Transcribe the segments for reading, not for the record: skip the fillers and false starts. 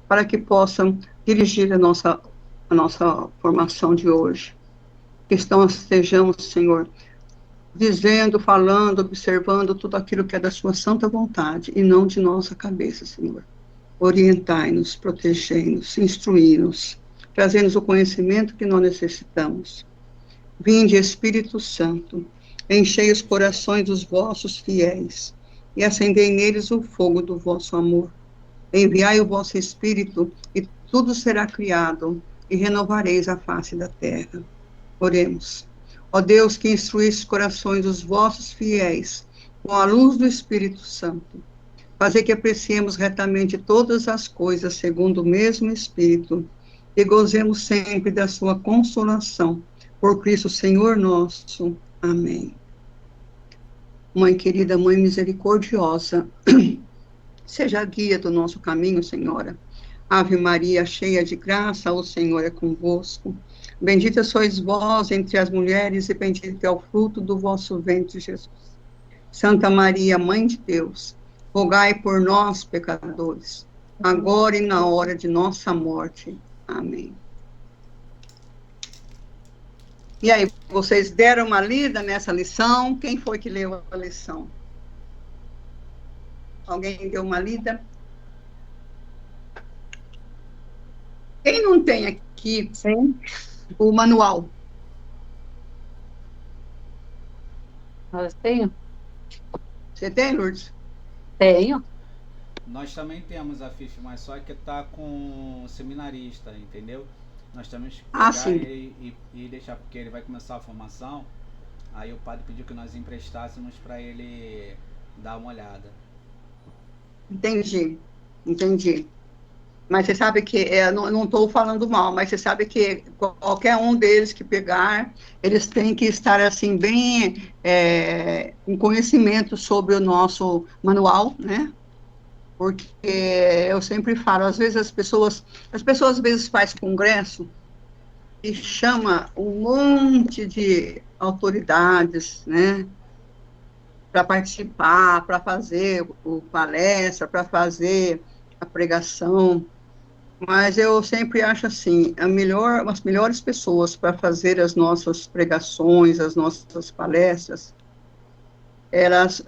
para que possam dirigir a nossa formação de hoje. Que estejamos, Senhor, dizendo, falando, observando tudo aquilo que é da sua santa vontade, e não de nossa cabeça, Senhor. Orientai-nos, protegei-nos, instruí-nos, trazendo-nos o conhecimento que nós necessitamos. Vinde, Espírito Santo, enchei os corações dos vossos fiéis, e acendei neles o fogo do vosso amor. Enviai o vosso Espírito, e tudo será criado, e renovareis a face da terra. Oremos. Ó Deus, que instruís os corações dos vossos fiéis, com a luz do Espírito Santo, fazer que apreciemos retamente todas as coisas segundo o mesmo Espírito, e gozemos sempre da sua consolação. Por Cristo Senhor nosso. Amém. Mãe querida, Mãe misericordiosa, seja a guia do nosso caminho, Senhora. Ave Maria, cheia de graça, o Senhor é convosco. Bendita sois vós entre as mulheres, e bendito é o fruto do vosso ventre, Jesus. Santa Maria, Mãe de Deus, rogai por nós, pecadores, agora e na hora de nossa morte. Amém. E aí, vocês deram uma lida nessa lição? Quem foi que leu a lição? Alguém deu uma lida? Quem não tem aqui Sim. o manual? Eu tenho? Você tem, Lourdes? Tenho. Nós também temos a ficha, mas só que tá com o seminarista, entendeu? Nós temos que pegar e deixar, porque ele vai começar a formação. Aí o padre pediu que nós emprestássemos para ele dar uma olhada. Entendi. Mas você sabe que, não estou falando mal, mas você sabe que qualquer um deles que pegar, eles têm que estar, assim, bem em conhecimento sobre o nosso manual, né? Porque eu sempre falo, às vezes as pessoas às vezes fazem congresso e chama um monte de autoridades, né? Para participar, para fazer o palestra, para fazer a pregação. Mas eu sempre acho assim, as melhores pessoas para fazer as nossas pregações, as nossas palestras, elas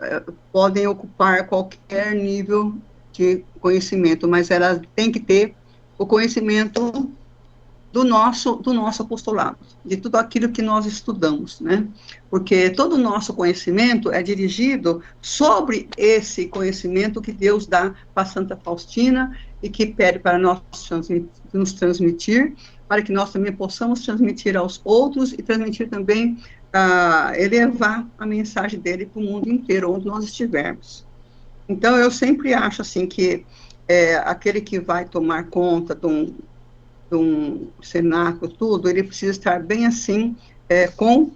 podem ocupar qualquer nível de conhecimento, mas elas têm que ter o conhecimento do nosso apostolado, de tudo aquilo que nós estudamos, né? Porque todo o nosso conhecimento é dirigido sobre esse conhecimento que Deus dá para Santa Faustina e que pede para nós nos transmitir, para que nós também possamos transmitir aos outros e transmitir também, elevar a mensagem dele para o mundo inteiro, onde nós estivermos. Então, eu sempre acho assim que aquele que vai tomar conta de um cenáculo, tudo, ele precisa estar bem assim, com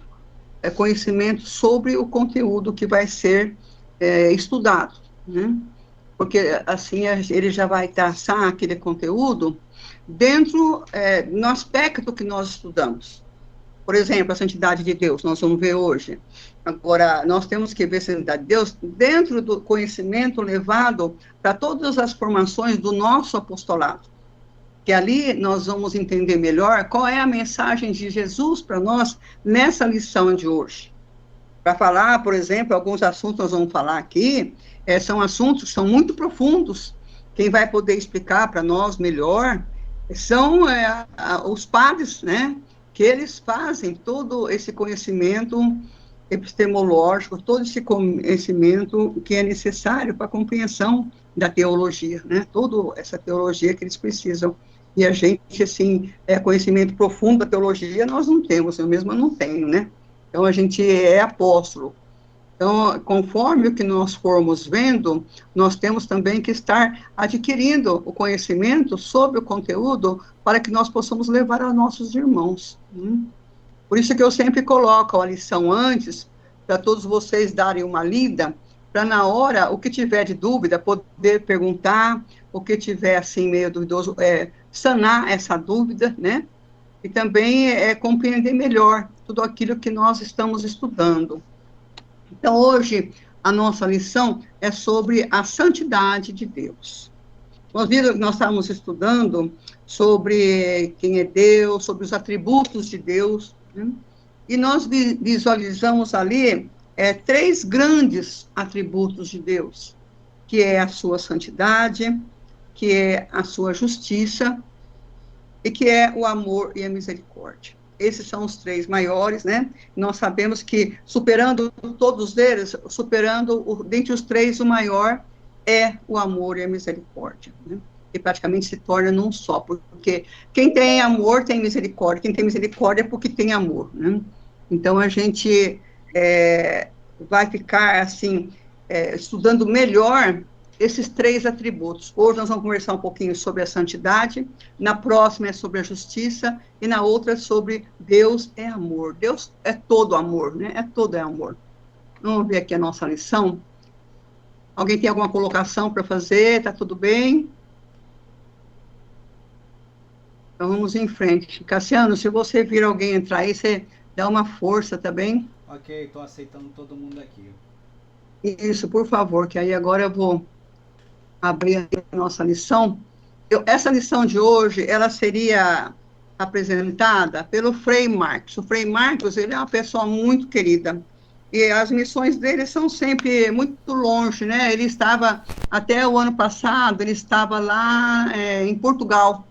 conhecimento sobre o conteúdo que vai ser estudado, né? Porque assim ele já vai traçar aquele conteúdo dentro, no aspecto que nós estudamos. Por exemplo, a santidade de Deus, nós vamos ver hoje. Agora, nós temos que ver a santidade de Deus dentro do conhecimento levado para todas as formações do nosso apostolado. Que ali nós vamos entender melhor qual é a mensagem de Jesus para nós nessa lição de hoje. Para falar, por exemplo, alguns assuntos que nós vamos falar aqui, são assuntos que são muito profundos. Quem vai poder explicar para nós melhor são os padres, né? Que eles fazem todo esse conhecimento epistemológico, todo esse conhecimento que é necessário para a compreensão da teologia, né? Toda essa teologia que eles precisam. E a gente, assim, conhecimento profundo da teologia, nós não temos, eu mesma não tenho, né? Então, a gente é apóstolo. Então, conforme o que nós formos vendo, nós temos também que estar adquirindo o conhecimento sobre o conteúdo para que nós possamos levar aos nossos irmãos. Por isso que eu sempre coloco a lição antes, para todos vocês darem uma lida, para na hora, o que tiver de dúvida, poder perguntar, o que tiver, assim, meio duvidoso, sanar essa dúvida, né? E também compreender melhor tudo aquilo que nós estamos estudando. Então, hoje, a nossa lição é sobre a santidade de Deus. nós estávamos estudando sobre quem é Deus, sobre os atributos de Deus, né? E nós visualizamos ali 3 grandes atributos de Deus, que é a sua santidade, que é a sua justiça e que é o amor e a misericórdia. Esses são os 3 maiores, né? Nós sabemos que, superando todos eles, dentre os 3, o maior é o amor e a misericórdia, né? E praticamente se torna num só, porque quem tem amor tem misericórdia, quem tem misericórdia é porque tem amor, né? Então, a gente vai ficar, assim, estudando melhor esses 3 atributos. Hoje nós vamos conversar um pouquinho sobre a santidade, na próxima é sobre a justiça, e na outra sobre Deus é amor. Deus é todo amor, né? Todo amor. Vamos ver aqui a nossa lição. Alguém tem alguma colocação para fazer? Está tudo bem? Então vamos em frente. Cassiano, se você vir alguém entrar aí, você dá uma força, tá bem? Ok, estou aceitando todo mundo aqui. Isso, por favor, que aí agora eu vou abrir a nossa lição. Essa lição de hoje, ela seria apresentada pelo Frei Marcos. O Frei Marcos, ele é uma pessoa muito querida, e as missões dele são sempre muito longe, né? Ele estava, até o ano passado, ele estava lá em Portugal,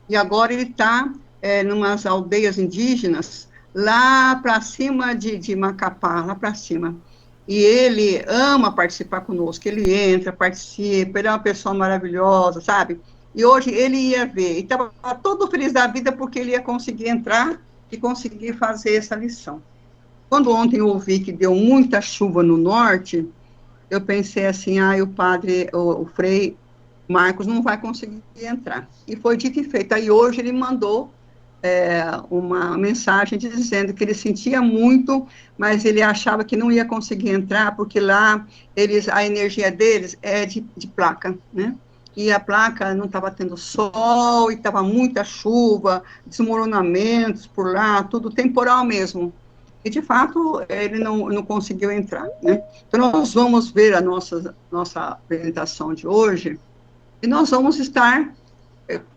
e agora ele está em umas aldeias indígenas, lá para cima de Macapá, lá para cima. E ele ama participar conosco, ele entra, participa, ele é uma pessoa maravilhosa, sabe? E hoje ele ia ver, e estava todo feliz da vida porque ele ia conseguir entrar e conseguir fazer essa lição. Quando ontem eu ouvi que deu muita chuva no norte, eu pensei assim, o Frei Marcos não vai conseguir entrar. E foi dito e feito. Aí hoje ele mandou uma mensagem dizendo que ele sentia muito, mas ele achava que não ia conseguir entrar, porque lá a energia deles é de placa, né? E a placa não estava tendo sol, e estava muita chuva, desmoronamentos por lá, tudo temporal mesmo. E, de fato, ele não conseguiu entrar, né? Então, nós vamos ver a nossa apresentação de hoje, e nós vamos estar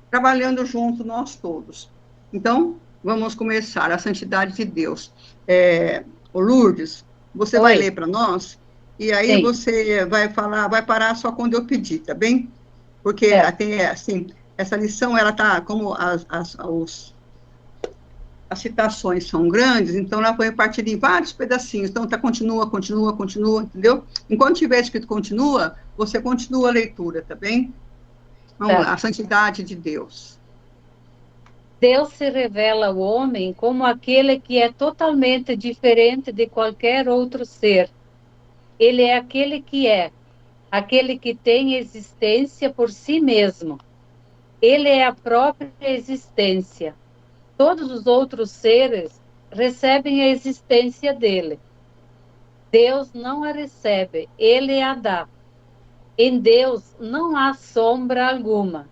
trabalhando junto, nós todos. Então, vamos começar. A santidade de Deus. O Lourdes, você vai ler para nós, e aí Sim. Você vai parar só quando eu pedir, tá bem? Porque, assim, essa lição, ela está, como as citações são grandes, então ela foi repartida em vários pedacinhos, então continua, entendeu? Enquanto tiver escrito continua, você continua a leitura, tá bem? Vamos lá, a santidade de Deus. Deus se revela ao homem como aquele que é totalmente diferente de qualquer outro ser. Ele é aquele que tem existência por si mesmo. Ele é a própria existência. Todos os outros seres recebem a existência dele. Deus não a recebe, ele a dá. Em Deus não há sombra alguma.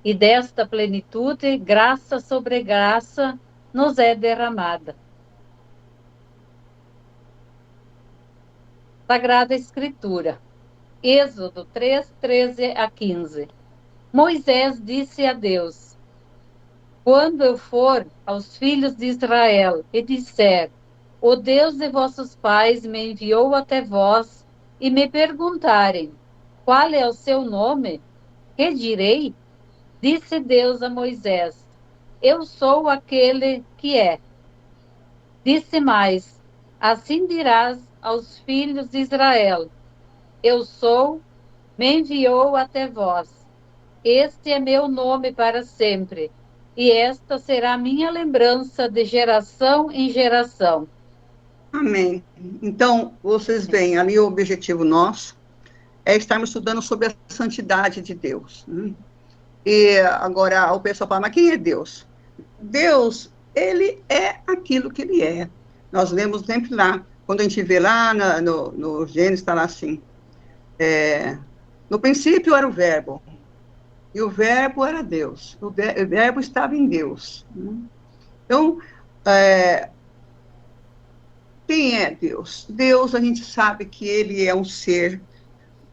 E desta plenitude, graça sobre graça, nos é derramada. Sagrada Escritura, Êxodo 3, 13 a 15. Moisés disse a Deus: quando eu for aos filhos de Israel e disser, o Deus de vossos pais me enviou até vós, e me perguntarem, qual é o seu nome? Que direi? Disse Deus a Moisés: eu sou aquele que é. Disse mais: assim dirás aos filhos de Israel: eu sou, me enviou até vós. Este é meu nome para sempre, e esta será a minha lembrança de geração em geração. Amém. Então, vocês veem ali o objetivo nosso é estarmos estudando sobre a santidade de Deus, né? E agora o pessoal fala, mas quem é Deus? Deus, ele é aquilo que ele é. Nós lemos sempre lá, quando a gente vê lá no Gênesis, está lá assim, no princípio era o verbo, e o verbo era Deus, o verbo estava em Deus. Então, quem é Deus? Deus, a gente sabe que ele é um ser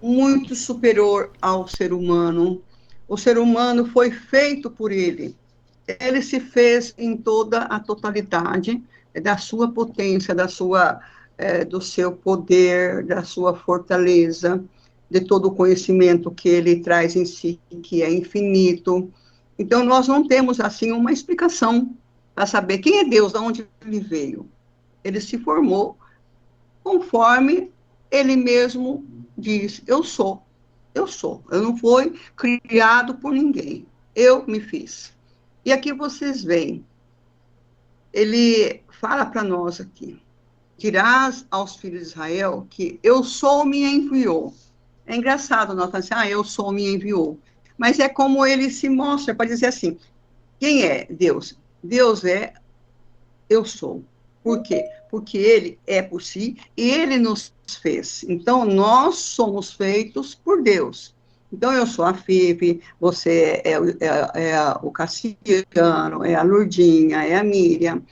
muito superior ao ser humano, O ser humano foi feito por ele. Ele se fez em toda a totalidade da sua potência, do seu poder, da sua fortaleza, de todo o conhecimento que ele traz em si, que é infinito. Então, nós não temos, assim, uma explicação para saber quem é Deus, de onde ele veio. Ele se formou conforme ele mesmo diz, eu sou. Eu sou. Eu não fui criado por ninguém. Eu me fiz. E aqui vocês veem, ele fala para nós aqui, dirás aos filhos de Israel que eu sou me enviou. É engraçado nós falarmos assim, eu sou me enviou. Mas é como ele se mostra para dizer assim, quem é Deus? Deus é eu sou. Por quê? Porque ele é por si e ele nos fez. Então, nós somos feitos por Deus. Então, eu sou a Fife, você é o Cassiano, é a Lurdinha, é a Miriam.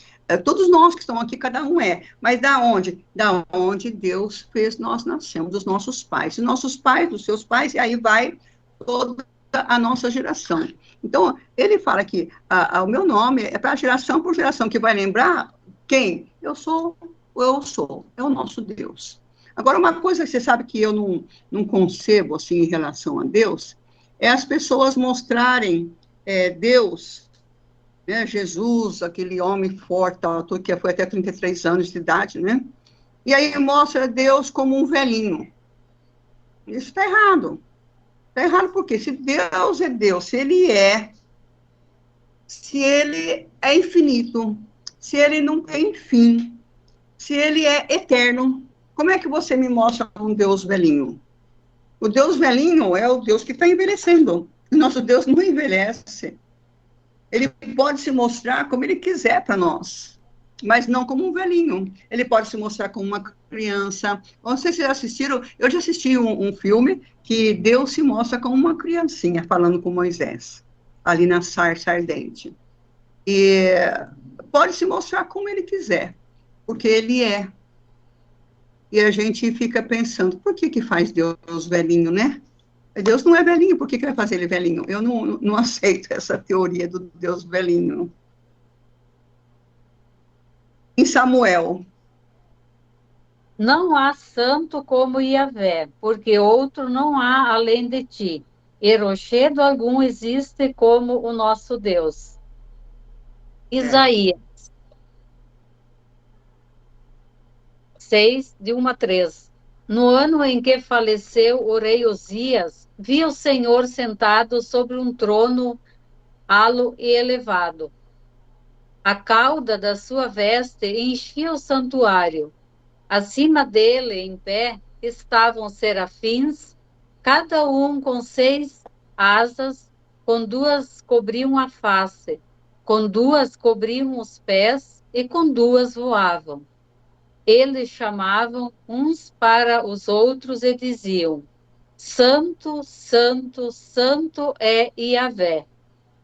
Todos nós que estamos aqui, cada um é. Mas da onde? Da onde Deus fez, nós nascemos, dos nossos pais. E nossos pais, dos seus pais, e aí vai toda a nossa geração. Então, ele fala que o meu nome é para geração por geração, que vai lembrar quem? Eu sou, é o nosso Deus. Agora, uma coisa que você sabe que eu não concebo, assim, em relação a Deus, é as pessoas mostrarem Deus, né, Jesus, aquele homem forte, que foi até 33 anos de idade, né? E aí mostra Deus como um velhinho. Isso está errado. Está errado porque se Deus é Deus, se ele é infinito, se ele não tem fim, se ele é eterno, como é que você me mostra um Deus velhinho? O Deus velhinho é o Deus que está envelhecendo. Nosso Deus não envelhece. Ele pode se mostrar como ele quiser para nós, mas não como um velhinho. Ele pode se mostrar como uma criança. Não sei se vocês já assistiram, eu já assisti um filme que Deus se mostra como uma criancinha, falando com Moisés, ali na sarça ardente. E pode se mostrar como ele quiser, porque ele é. E a gente fica pensando, por que faz Deus velhinho, né? Deus não é velhinho, por que vai fazer ele velhinho? Eu não aceito essa teoria do Deus velhinho. Em Samuel. Não há santo como Yahvé, porque outro não há além de ti. E rochedo algum existe como o nosso Deus. Isaías 6, de 1 a 3. No ano em que faleceu o rei Osias, vi o Senhor sentado sobre um trono alto e elevado. A cauda da sua veste enchia o santuário. Acima dele, em pé, estavam serafins, cada um com 6 asas, com 2 cobriam a face, com 2 cobriam os pés e com 2 voavam. Eles chamavam uns para os outros e diziam: Santo, Santo, Santo é Yahvé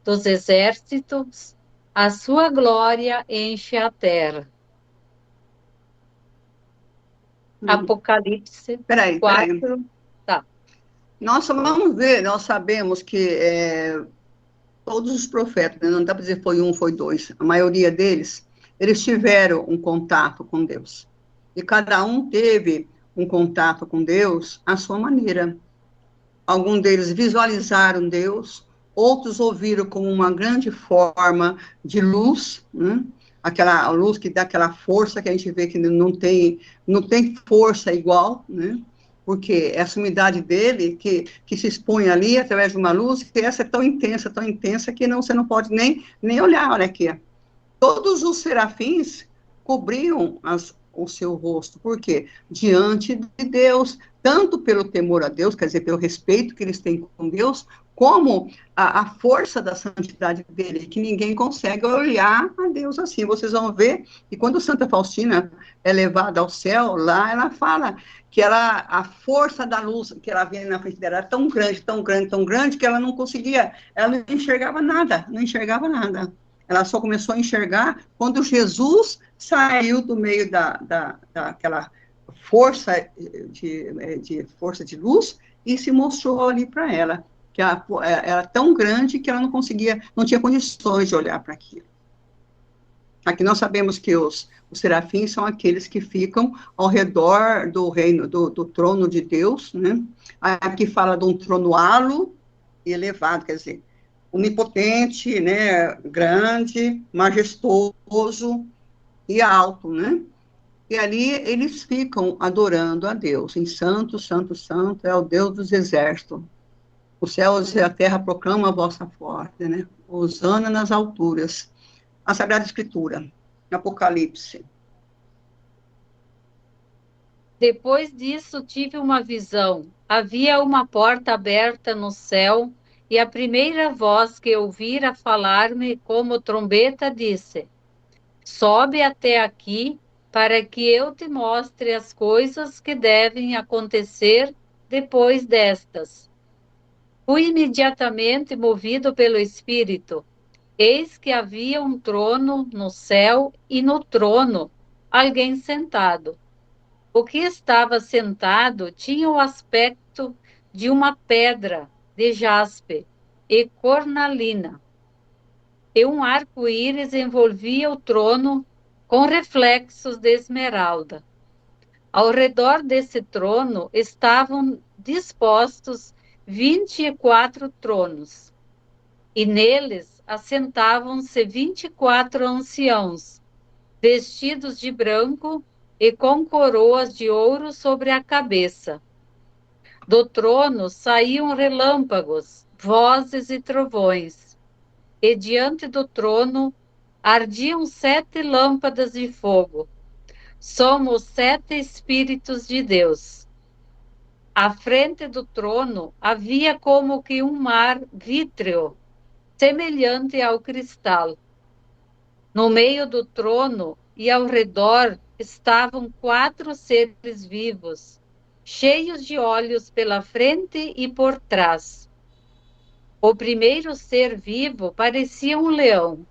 dos exércitos, a sua glória enche a terra. Apocalipse 4. Tá. Nós vamos ver, nós sabemos que todos os profetas, né, não dá para dizer foi um, foi dois, a maioria deles, eles tiveram um contato com Deus. E cada um teve um contato com Deus à sua maneira. Alguns deles visualizaram Deus, outros ouviram como uma grande forma de luz, né? Aquela luz que dá aquela força que a gente vê que não tem força igual, né? Porque essa umidade dele, que se expõe ali através de uma luz, que essa é tão intensa que você não pode nem olhar, olha aqui. Todos os serafins cobriam o seu rosto, por quê? Diante de Deus, tanto pelo temor a Deus, quer dizer, pelo respeito que eles têm com Deus, como a força da santidade dele, que ninguém consegue olhar a Deus assim. Vocês vão ver que quando Santa Faustina é levada ao céu, lá ela fala que a força da luz que ela via na frente dela era tão grande, tão grande, tão grande, que ela não enxergava nada. Ela só começou a enxergar quando Jesus saiu do meio daquela força força de luz e se mostrou ali para ela. que ela era tão grande que ela não tinha condições de olhar para aquilo. Aqui nós sabemos que os serafins são aqueles que ficam ao redor do reino, do trono de Deus, né? Aqui fala de um trono alto e elevado, quer dizer, onipotente, né? Grande, majestoso e alto, né? E ali eles ficam adorando a Deus, em santo, santo, santo, é o Deus dos exércitos. Os céus e a terra proclamam a vossa força, né? Hosana nas alturas. A Sagrada Escritura, Apocalipse. Depois disso, tive uma visão. Havia uma porta aberta no céu, e a primeira voz que ouvira falar-me como trombeta disse: sobe até aqui, para que eu te mostre as coisas que devem acontecer depois destas. Fui imediatamente movido pelo Espírito. Eis que havia um trono no céu, e no trono alguém sentado. O que estava sentado tinha o aspecto de uma pedra de jaspe e cornalina, e um arco-íris envolvia o trono com reflexos de esmeralda. Ao redor desse trono estavam dispostos 24 tronos, e neles assentavam-se 24 anciãos, vestidos de branco e com coroas de ouro sobre a cabeça. Do trono saíam relâmpagos, vozes e trovões, e diante do trono ardiam 7 lâmpadas de fogo. Somos 7 Espíritos de Deus. À frente do trono havia como que um mar vítreo, semelhante ao cristal. No meio do trono e ao redor estavam 4 seres vivos, cheios de olhos pela frente e por trás. O primeiro ser vivo parecia um leão.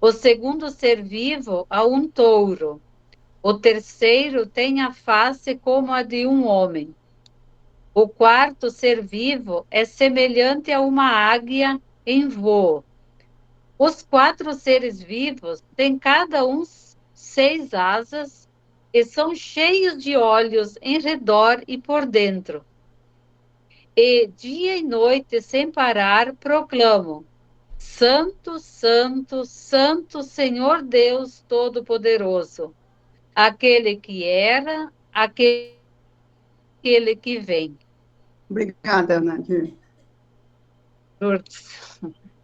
O segundo ser vivo a um touro. O terceiro tem a face como a de um homem. O quarto ser vivo é semelhante a uma águia em voo. Os 4 seres vivos têm cada um 6 asas e são cheios de olhos em redor e por dentro. E dia e noite, sem parar, proclamam: Santo, Santo, Santo, Senhor Deus Todo-Poderoso, aquele que era, aquele que vem. Obrigada, Nadir.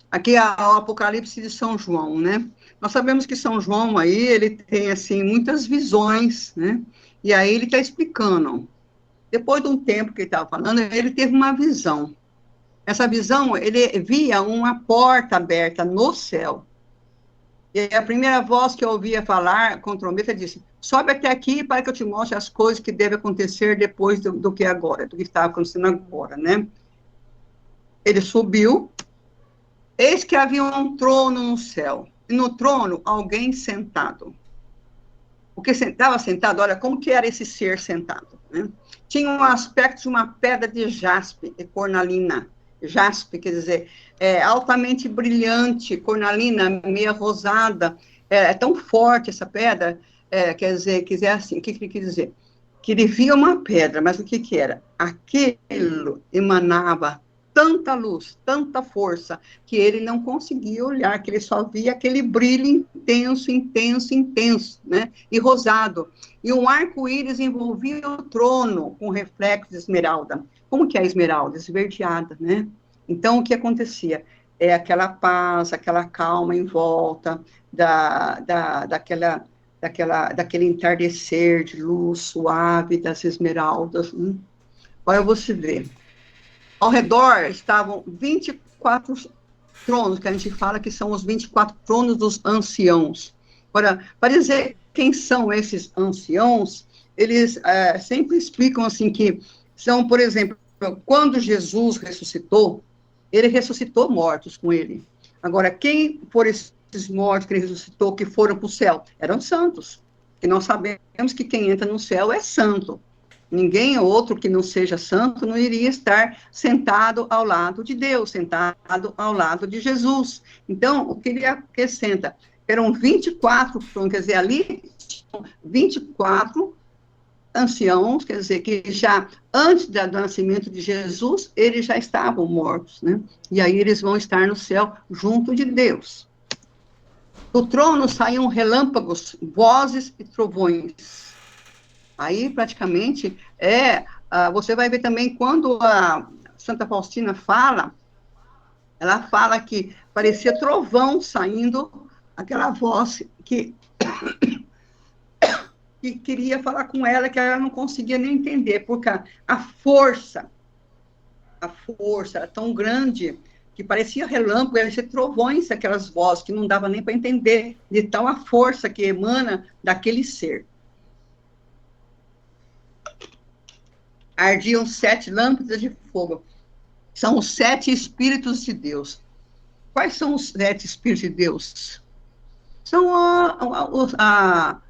Aqui é o Apocalipse de São João, né? Nós sabemos que São João aí, ele tem, assim, muitas visões, né? E aí ele está explicando. Depois de um tempo que ele estava falando, ele teve uma visão. Essa visão, ele via uma porta aberta no céu. E a primeira voz que eu ouvia falar com trombeta disse: sobe até aqui para que eu te mostre as coisas que devem acontecer depois do que agora, do que está acontecendo agora, né? Ele subiu. Eis que havia um trono no céu, e no trono alguém sentado. O que estava sentado, olha como que era esse ser sentado, né? Tinha um aspecto de uma pedra de jaspe e cornalina. Jaspe, quer dizer, altamente brilhante, cornalina, meia rosada, é tão forte essa pedra, quer dizer, assim, o que ele quer dizer? Que ele via uma pedra, mas o que era? Aquilo emanava tanta luz, tanta força, que ele não conseguia olhar, que ele só via aquele brilho intenso, intenso, intenso, né? E rosado. E um arco-íris envolvia o trono com reflexo de esmeralda. Como que é a esmeralda? Esverdeada, né? Então, o que acontecia? É aquela paz, aquela calma em volta daquele entardecer de luz suave das esmeraldas. Olha, você vê. Ao redor estavam 24 tronos, que a gente fala que são os 24 tronos dos anciãos. Agora, para dizer quem são esses anciãos, eles sempre explicam assim que são, por exemplo, quando Jesus ressuscitou, ele ressuscitou mortos com ele. Agora, quem foram esses mortos que ele ressuscitou, que foram para o céu? Eram santos. E nós sabemos que quem entra no céu é santo. Ninguém outro que não seja santo não iria estar sentado ao lado de Deus, sentado ao lado de Jesus. Então, o que ele acrescenta? Eram 24, quer dizer, ali 24 anciãos, quer dizer, que já antes do nascimento de Jesus, eles já estavam mortos, né? E aí eles vão estar no céu junto de Deus. Do trono saíam relâmpagos, vozes e trovões. Aí, praticamente, você vai ver também quando a Santa Faustina fala, ela fala que parecia trovão saindo, aquela voz que queria falar com ela, que ela não conseguia nem entender, porque a força era tão grande, que parecia relâmpago, parecia trovões, aquelas vozes, que não dava nem para entender, de tal a força que emana daquele ser. Ardiam 7 lâmpadas de fogo. São os 7 Espíritos de Deus. Quais são os 7 Espíritos de Deus? São a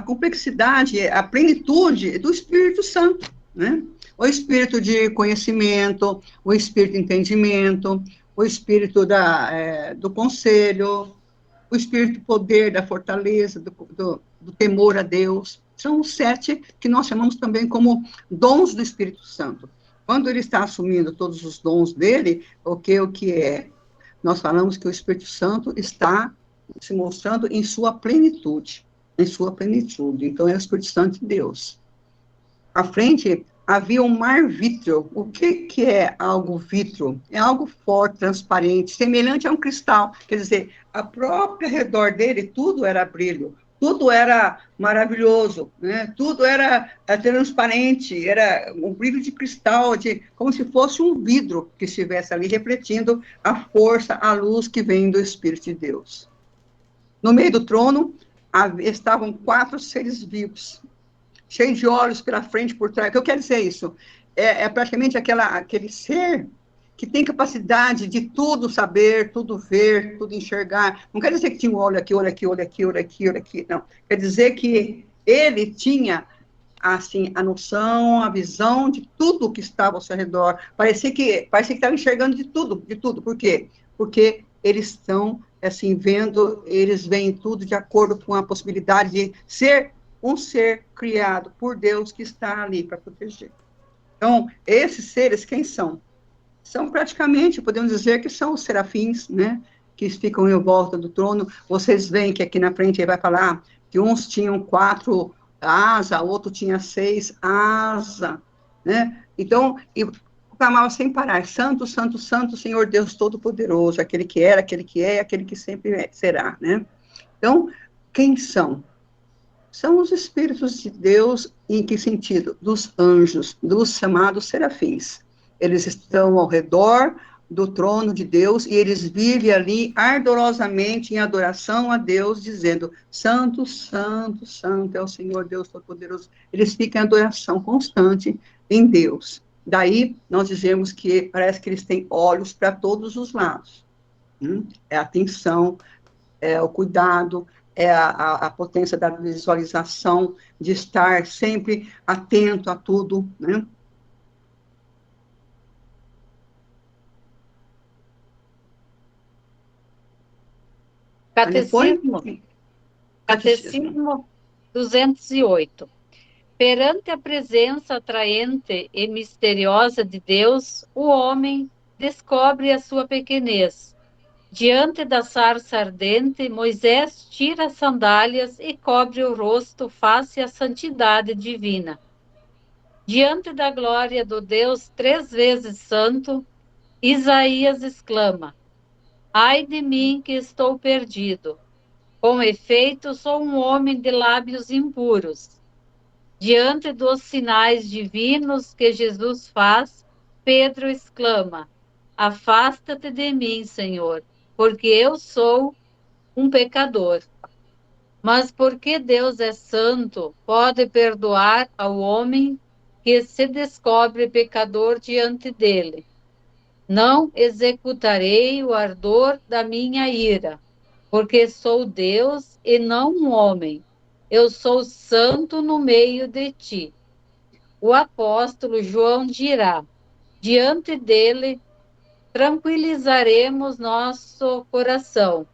complexidade, a plenitude do Espírito Santo, né? O Espírito de conhecimento, o Espírito de entendimento, o Espírito do conselho, o Espírito do poder, da fortaleza, do temor a Deus. São os 7 que nós chamamos também como dons do Espírito Santo. Quando ele está assumindo todos os dons dele, o que é? Nós falamos que o Espírito Santo está se mostrando em sua plenitude. Então, é o Espírito Santo de Deus. À frente, havia um mar vítreo. O que é algo vítreo? É algo forte, transparente, semelhante a um cristal. Quer dizer, a própria redor dele, tudo era brilho, tudo era maravilhoso, né? Tudo era transparente, era um brilho de cristal, como se fosse um vidro que estivesse ali refletindo a força, a luz que vem do Espírito de Deus. No meio do trono, estavam 4 seres vivos, cheios de olhos pela frente e por trás. O que eu quero dizer isso? É praticamente aquele ser que tem capacidade de tudo saber, tudo ver, tudo enxergar. Não quer dizer que tinha um olho aqui, olho aqui, olho aqui, olho aqui, olho aqui, não. Quer dizer que ele tinha, assim, a noção, a visão de tudo que estava ao seu redor. Parecia que estava enxergando de tudo. Por quê? Porque eles estão, assim, eles veem tudo de acordo com a possibilidade de ser um ser criado por Deus que está ali para proteger. Então, esses seres, quem são? São praticamente, podemos dizer que são os serafins, né? Que ficam em volta do trono. Vocês veem que aqui na frente ele vai falar que uns tinham 4 asas, outro tinha 6 asas, né? Então, clamava sem parar: Santo, Santo, Santo, Senhor Deus Todo-Poderoso, aquele que era, aquele que é, aquele que sempre será, né? Então, quem são? São os Espíritos de Deus. Em que sentido? Dos anjos, dos chamados serafins. Eles estão ao redor do trono de Deus e eles vivem ali ardorosamente em adoração a Deus, dizendo: Santo, Santo, Santo é o Senhor Deus Todo-Poderoso. Eles ficam em adoração constante em Deus. Daí, nós dizemos que parece que eles têm olhos para todos os lados. É a atenção, é o cuidado, é a potência da visualização, de estar sempre atento a tudo, né? Catecismo 208. Perante a presença atraente e misteriosa de Deus, o homem descobre a sua pequenez. Diante da sarça ardente, Moisés tira as sandálias e cobre o rosto face à santidade divina. Diante da glória do Deus 3 vezes santo, Isaías exclama: Ai de mim que estou perdido! Com efeito, sou um homem de lábios impuros. Diante dos sinais divinos que Jesus faz, Pedro exclama: Afasta-te de mim, Senhor, porque eu sou um pecador. Mas porque Deus é santo, pode perdoar ao homem que se descobre pecador diante dele. Não executarei o ardor da minha ira, porque sou Deus e não um homem. Eu sou santo no meio de ti. o apóstolo João dirá: diante dele tranquilizaremos nosso coração,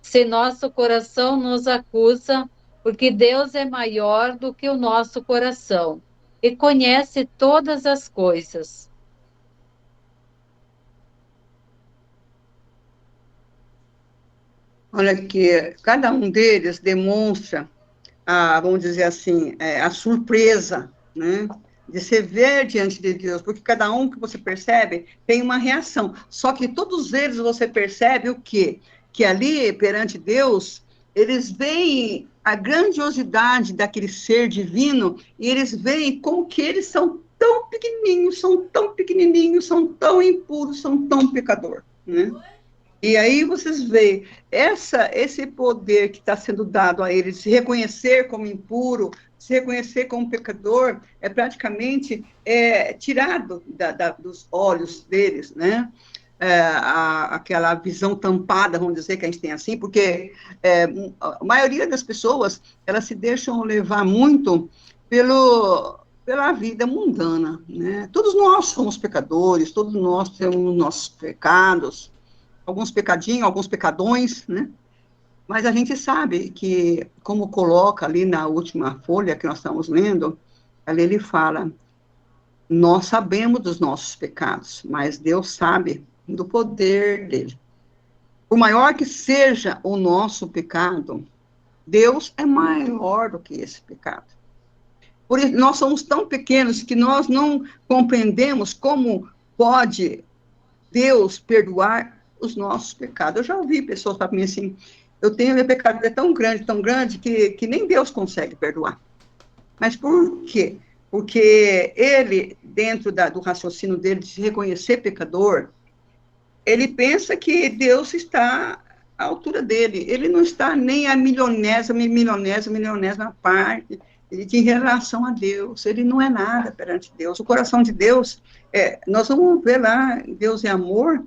se nosso coração nos acusa, porque Deus é maior do que o nosso coração e conhece todas as coisas. Olha que cada um deles demonstra, vamos dizer assim, a surpresa, né, de se ver diante de Deus, porque cada um que você percebe tem uma reação, só que todos eles você percebe o quê? Que ali, perante Deus, eles veem a grandiosidade daquele ser divino, e eles veem como que eles são tão pequenininhos, são tão impuros, são tão pecador, né? E aí vocês veem esse poder que está sendo dado a ele, de se reconhecer como impuro, se reconhecer como pecador, é praticamente tirado dos olhos deles, né? Aquela visão tampada, vamos dizer que a gente tem assim, porque a maioria das pessoas, elas se deixam levar muito pela vida mundana, né? Todos nós somos pecadores, todos nós temos nossos pecados, alguns pecadinhos, alguns pecadões, né? Mas a gente sabe que, como coloca ali na última folha que nós estamos lendo, ali ele fala, nós sabemos dos nossos pecados, mas Deus sabe do poder dele. Por maior que seja o nosso pecado, Deus é maior do que esse pecado. Por isso, nós somos tão pequenos que nós não compreendemos como pode Deus perdoar os nossos pecados. Eu já ouvi pessoas falar para mim assim, meu pecado é tão grande, que nem Deus consegue perdoar. Mas por quê? Porque ele, dentro do raciocínio dele, de se reconhecer pecador, ele pensa que Deus está à altura dele. Ele não está nem a milionésima parte de relação a Deus. Ele não é nada perante Deus. O coração de Deus, nós vamos ver lá, Deus é amor,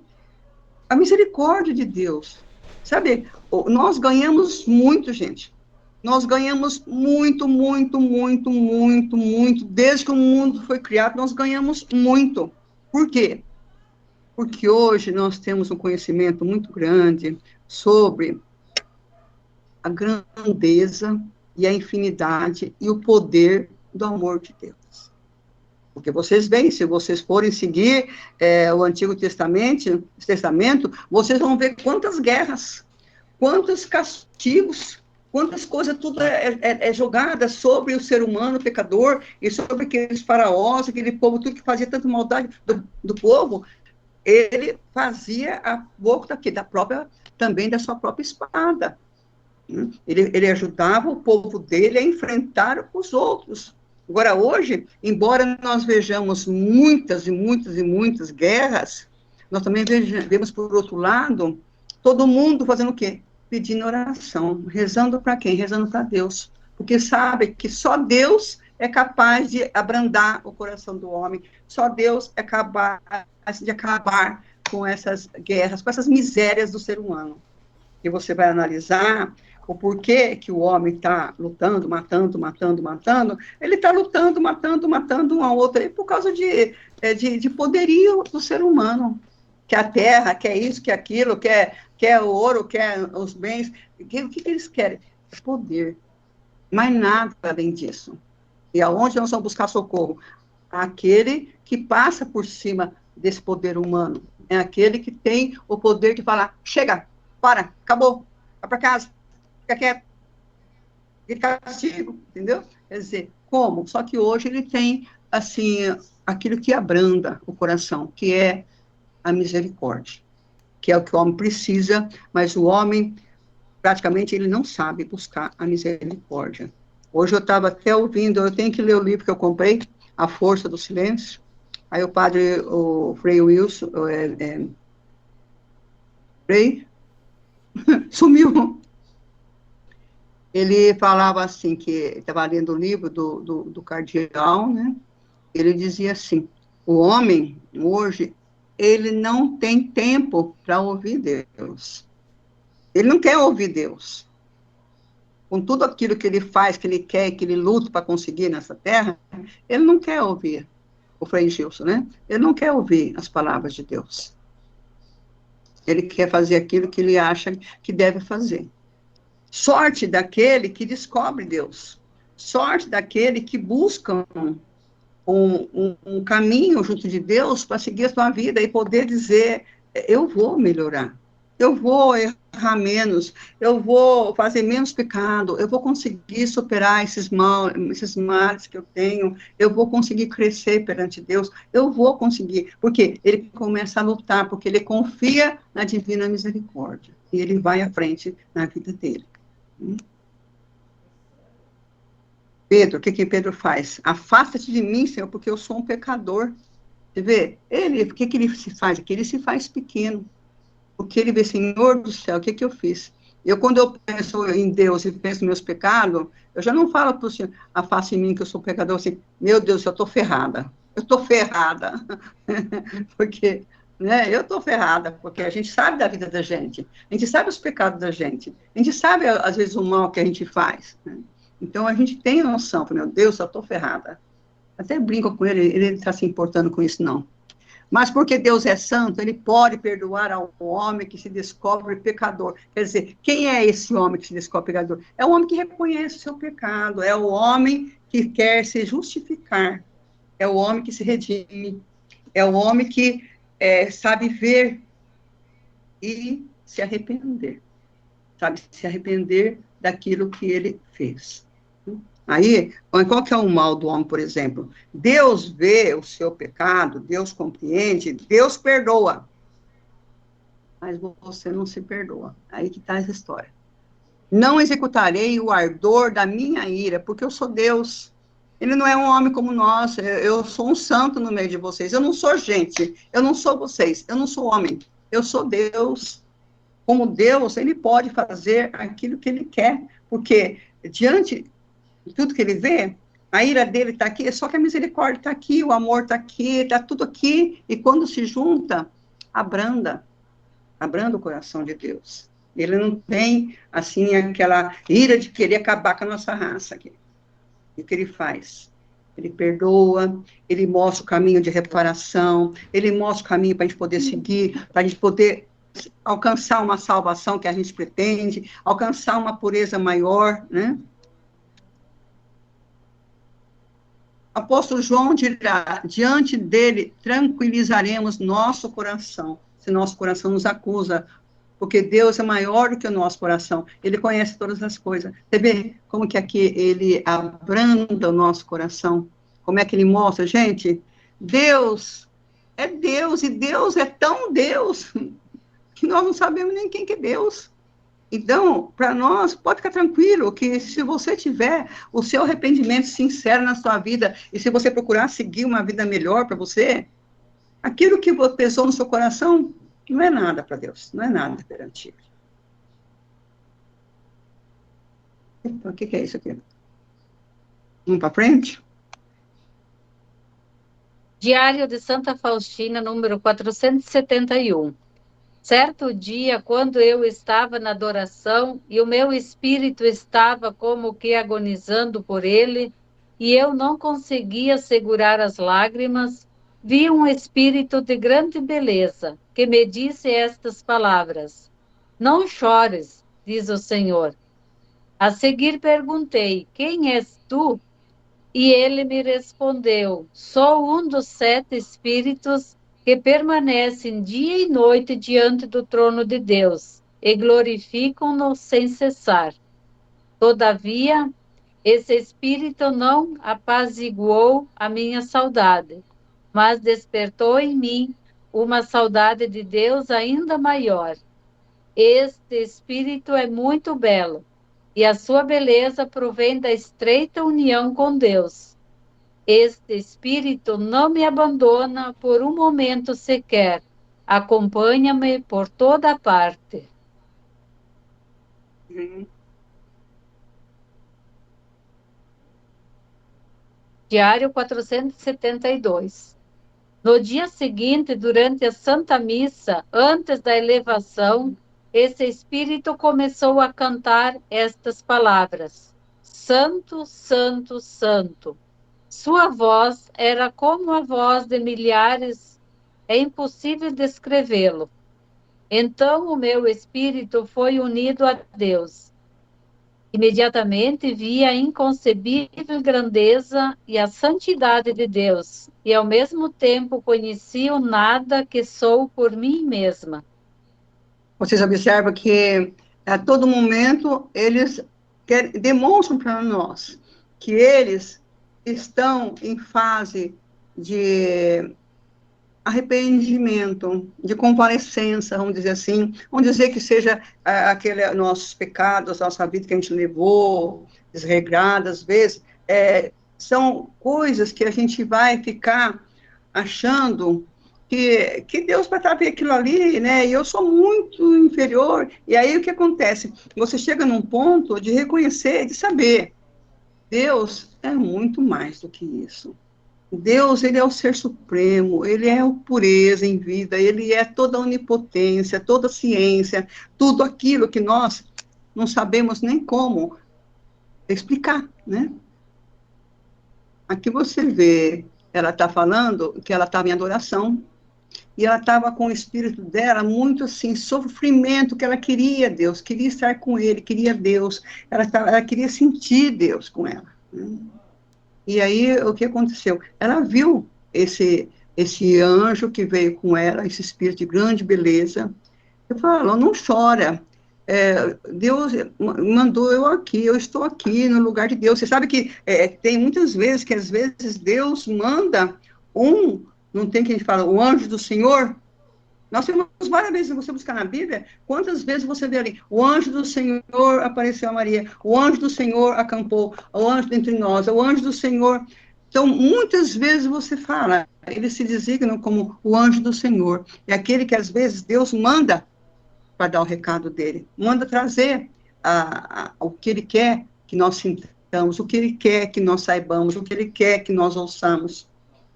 a misericórdia de Deus. Sabe, nós ganhamos muito, gente. Nós ganhamos muito. Desde que o mundo foi criado, nós ganhamos muito. Por quê? Porque hoje nós temos um conhecimento muito grande sobre a grandeza e a infinidade e o poder do amor de Deus. Porque vocês veem, se vocês forem seguir o Antigo Testamento, vocês vão ver quantas guerras, quantos castigos, quantas coisas, tudo é jogada sobre o ser humano pecador, e sobre aqueles faraós, aquele povo, tudo que fazia tanta maldade do povo, ele fazia a boca também da sua própria espada. Ele ajudava o povo dele a enfrentar os outros. Agora, hoje, embora nós vejamos muitas guerras, nós também vemos, por outro lado, todo mundo fazendo o quê? Pedindo oração. Rezando para quem? Rezando para Deus. Porque sabe que só Deus é capaz de abrandar o coração do homem. Só Deus é capaz de acabar com essas guerras, com essas misérias do ser humano. E você vai analisar o porquê que o homem está lutando, matando, ele está lutando, matando um ao outro, por causa de poderio do ser humano, que a terra, quer isso, quer aquilo, quer o ouro, quer os bens, o que eles querem? Poder, mais nada além disso. E aonde nós vamos buscar socorro? Aquele que passa por cima desse poder humano, é aquele que tem o poder de falar, chega, para, acabou, vai para casa, fica quieto, fica castigo, entendeu? Quer dizer, como? Só que hoje ele tem, assim, aquilo que abranda o coração, que é a misericórdia, que é o que o homem precisa, mas o homem, praticamente, ele não sabe buscar a misericórdia. Hoje eu estava até ouvindo, eu tenho que ler o livro que eu comprei, A Força do Silêncio, aí o Frei Wilson, Frei, sumiu. Ele falava assim, que estava lendo o livro do cardeal, né? Ele dizia assim, o homem, hoje, ele não tem tempo para ouvir Deus. Ele não quer ouvir Deus. com tudo aquilo que ele faz, que ele quer, que ele luta para conseguir nessa terra, ele não quer ouvir o Frei Gilson, né? Ele não quer ouvir as palavras de Deus. Ele quer fazer aquilo que ele acha que deve fazer. Sorte daquele que descobre Deus. Sorte daquele que busca um caminho junto de Deus para seguir a sua vida e poder dizer, eu vou melhorar, eu vou errar menos, eu vou fazer menos pecado, eu vou conseguir superar esses males que eu tenho, eu vou conseguir crescer perante Deus, eu vou conseguir, porque ele começa a lutar, porque ele confia na divina misericórdia, e ele vai à frente na vida dele. Pedro, o que Pedro faz? Afasta-te de mim, Senhor, porque eu sou um pecador. Você vê? O que ele se faz? Que ele se faz pequeno. Porque ele vê, Senhor do céu, o que eu fiz? Quando eu penso em Deus e penso nos meus pecados, eu já não falo para o Senhor, afaste em mim que eu sou pecador, assim, meu Deus, eu estou ferrada. Eu estou ferrada. Porque, né, eu estou ferrada, porque a gente sabe da vida da gente. A gente sabe os pecados da gente. A gente sabe, às vezes, o mal que a gente faz, né? Então, a gente tem a noção, meu Deus, eu estou ferrada. Até brinco com ele não está se importando com isso, não. Mas porque Deus é santo, ele pode perdoar ao homem que se descobre pecador. Quer dizer, quem é esse homem que se descobre pecador? É o homem que reconhece o seu pecado, é o homem que quer se justificar, é o homem que se redime, é o homem que sabe ver e se arrepender. Sabe, se arrepender daquilo que ele fez. Aí, qual que é o mal do homem, por exemplo? Deus vê o seu pecado, Deus compreende, Deus perdoa. Mas você não se perdoa. Aí que está essa história. Não executarei o ardor da minha ira, porque eu sou Deus. Ele não é um homem como nós, eu sou um santo no meio de vocês. Eu não sou gente, eu não sou vocês, eu não sou homem, eu sou Deus. Como Deus, ele pode fazer aquilo que ele quer, porque diante tudo que ele vê, a ira dele está aqui, só que a misericórdia está aqui, o amor está aqui, está tudo aqui, e quando se junta, abranda o coração de Deus. Ele não tem, assim, aquela ira de querer acabar com a nossa raça aqui. E o que ele faz? Ele perdoa, ele mostra o caminho de reparação, ele mostra o caminho para a gente poder seguir, para a gente poder alcançar uma salvação que a gente pretende, alcançar uma pureza maior, né? Apóstolo João dirá, diante dele tranquilizaremos nosso coração, se nosso coração nos acusa, porque Deus é maior do que o nosso coração, ele conhece todas as coisas. Você vê como que aqui ele abranda o nosso coração, como é que ele mostra, gente, Deus é Deus, e Deus é tão Deus, que nós não sabemos nem quem que é Deus. Então, para nós, pode ficar tranquilo, que se você tiver o seu arrependimento sincero na sua vida, e se você procurar seguir uma vida melhor para você, aquilo que pesou no seu coração, não é nada para Deus, não é nada perante Ele. Então, o que é isso aqui? Vamos para frente? Diário de Santa Faustina, número 471. Certo dia, quando eu estava na adoração e o meu espírito estava como que agonizando por ele, e eu não conseguia segurar as lágrimas, vi um espírito de grande beleza, que me disse estas palavras: Não chores, diz o Senhor. A seguir perguntei: Quem és tu? E ele me respondeu: Sou um dos 7 espíritos que permanecem dia e noite diante do trono de Deus e glorificam-no sem cessar. Todavia, esse espírito não apaziguou a minha saudade, mas despertou em mim uma saudade de Deus ainda maior. Este espírito é muito belo, e a sua beleza provém da estreita união com Deus. Este espírito não me abandona por um momento sequer, acompanha-me por toda parte. Diário 472. No dia seguinte, durante a Santa Missa, antes da elevação, esse espírito começou a cantar estas palavras: Santo, Santo, Santo. Sua voz era como a voz de milhares, é impossível descrevê-lo. Então o meu espírito foi unido a Deus. Imediatamente vi a inconcebível grandeza e a santidade de Deus, e ao mesmo tempo conheci o nada que sou por mim mesma. Vocês observam que a todo momento eles demonstram para nós que eles estão em fase de arrependimento, de convalescença, vamos dizer assim, vamos dizer que seja aquele nossos pecados, nossa vida que a gente levou, desregrada às vezes, são coisas que a gente vai ficar achando que Deus vai ver aquilo ali, né, e eu sou muito inferior, e aí o que acontece? Você chega num ponto de reconhecer, de saber, Deus é muito mais do que isso. Deus, ele é o ser supremo, ele é a pureza em vida, ele é toda a onipotência, toda a ciência, tudo aquilo que nós não sabemos nem como explicar, né? Aqui você vê, ela está falando que ela estava em adoração, e ela estava com o espírito dela muito assim, sofrimento, que ela queria Deus, queria estar com ele, queria Deus, ela queria sentir Deus com ela, né? E aí, o que aconteceu? Ela viu esse anjo que veio com ela, esse espírito de grande beleza, e falou, não chora, Deus mandou eu aqui, eu estou aqui no lugar de Deus. Você sabe que tem muitas vezes que, às vezes, Deus manda não tem que a gente fala, o anjo do Senhor. Nós temos várias vezes, você buscar na Bíblia, quantas vezes você vê ali, o anjo do Senhor apareceu a Maria, o anjo do Senhor acampou, o anjo entre nós, o anjo do Senhor. Então, muitas vezes você fala, eles se designam como o anjo do Senhor. É aquele que, às vezes, Deus manda para dar o recado dele, manda trazer o que ele quer que nós sintamos, o que ele quer que nós saibamos, o que ele quer que nós ouçamos.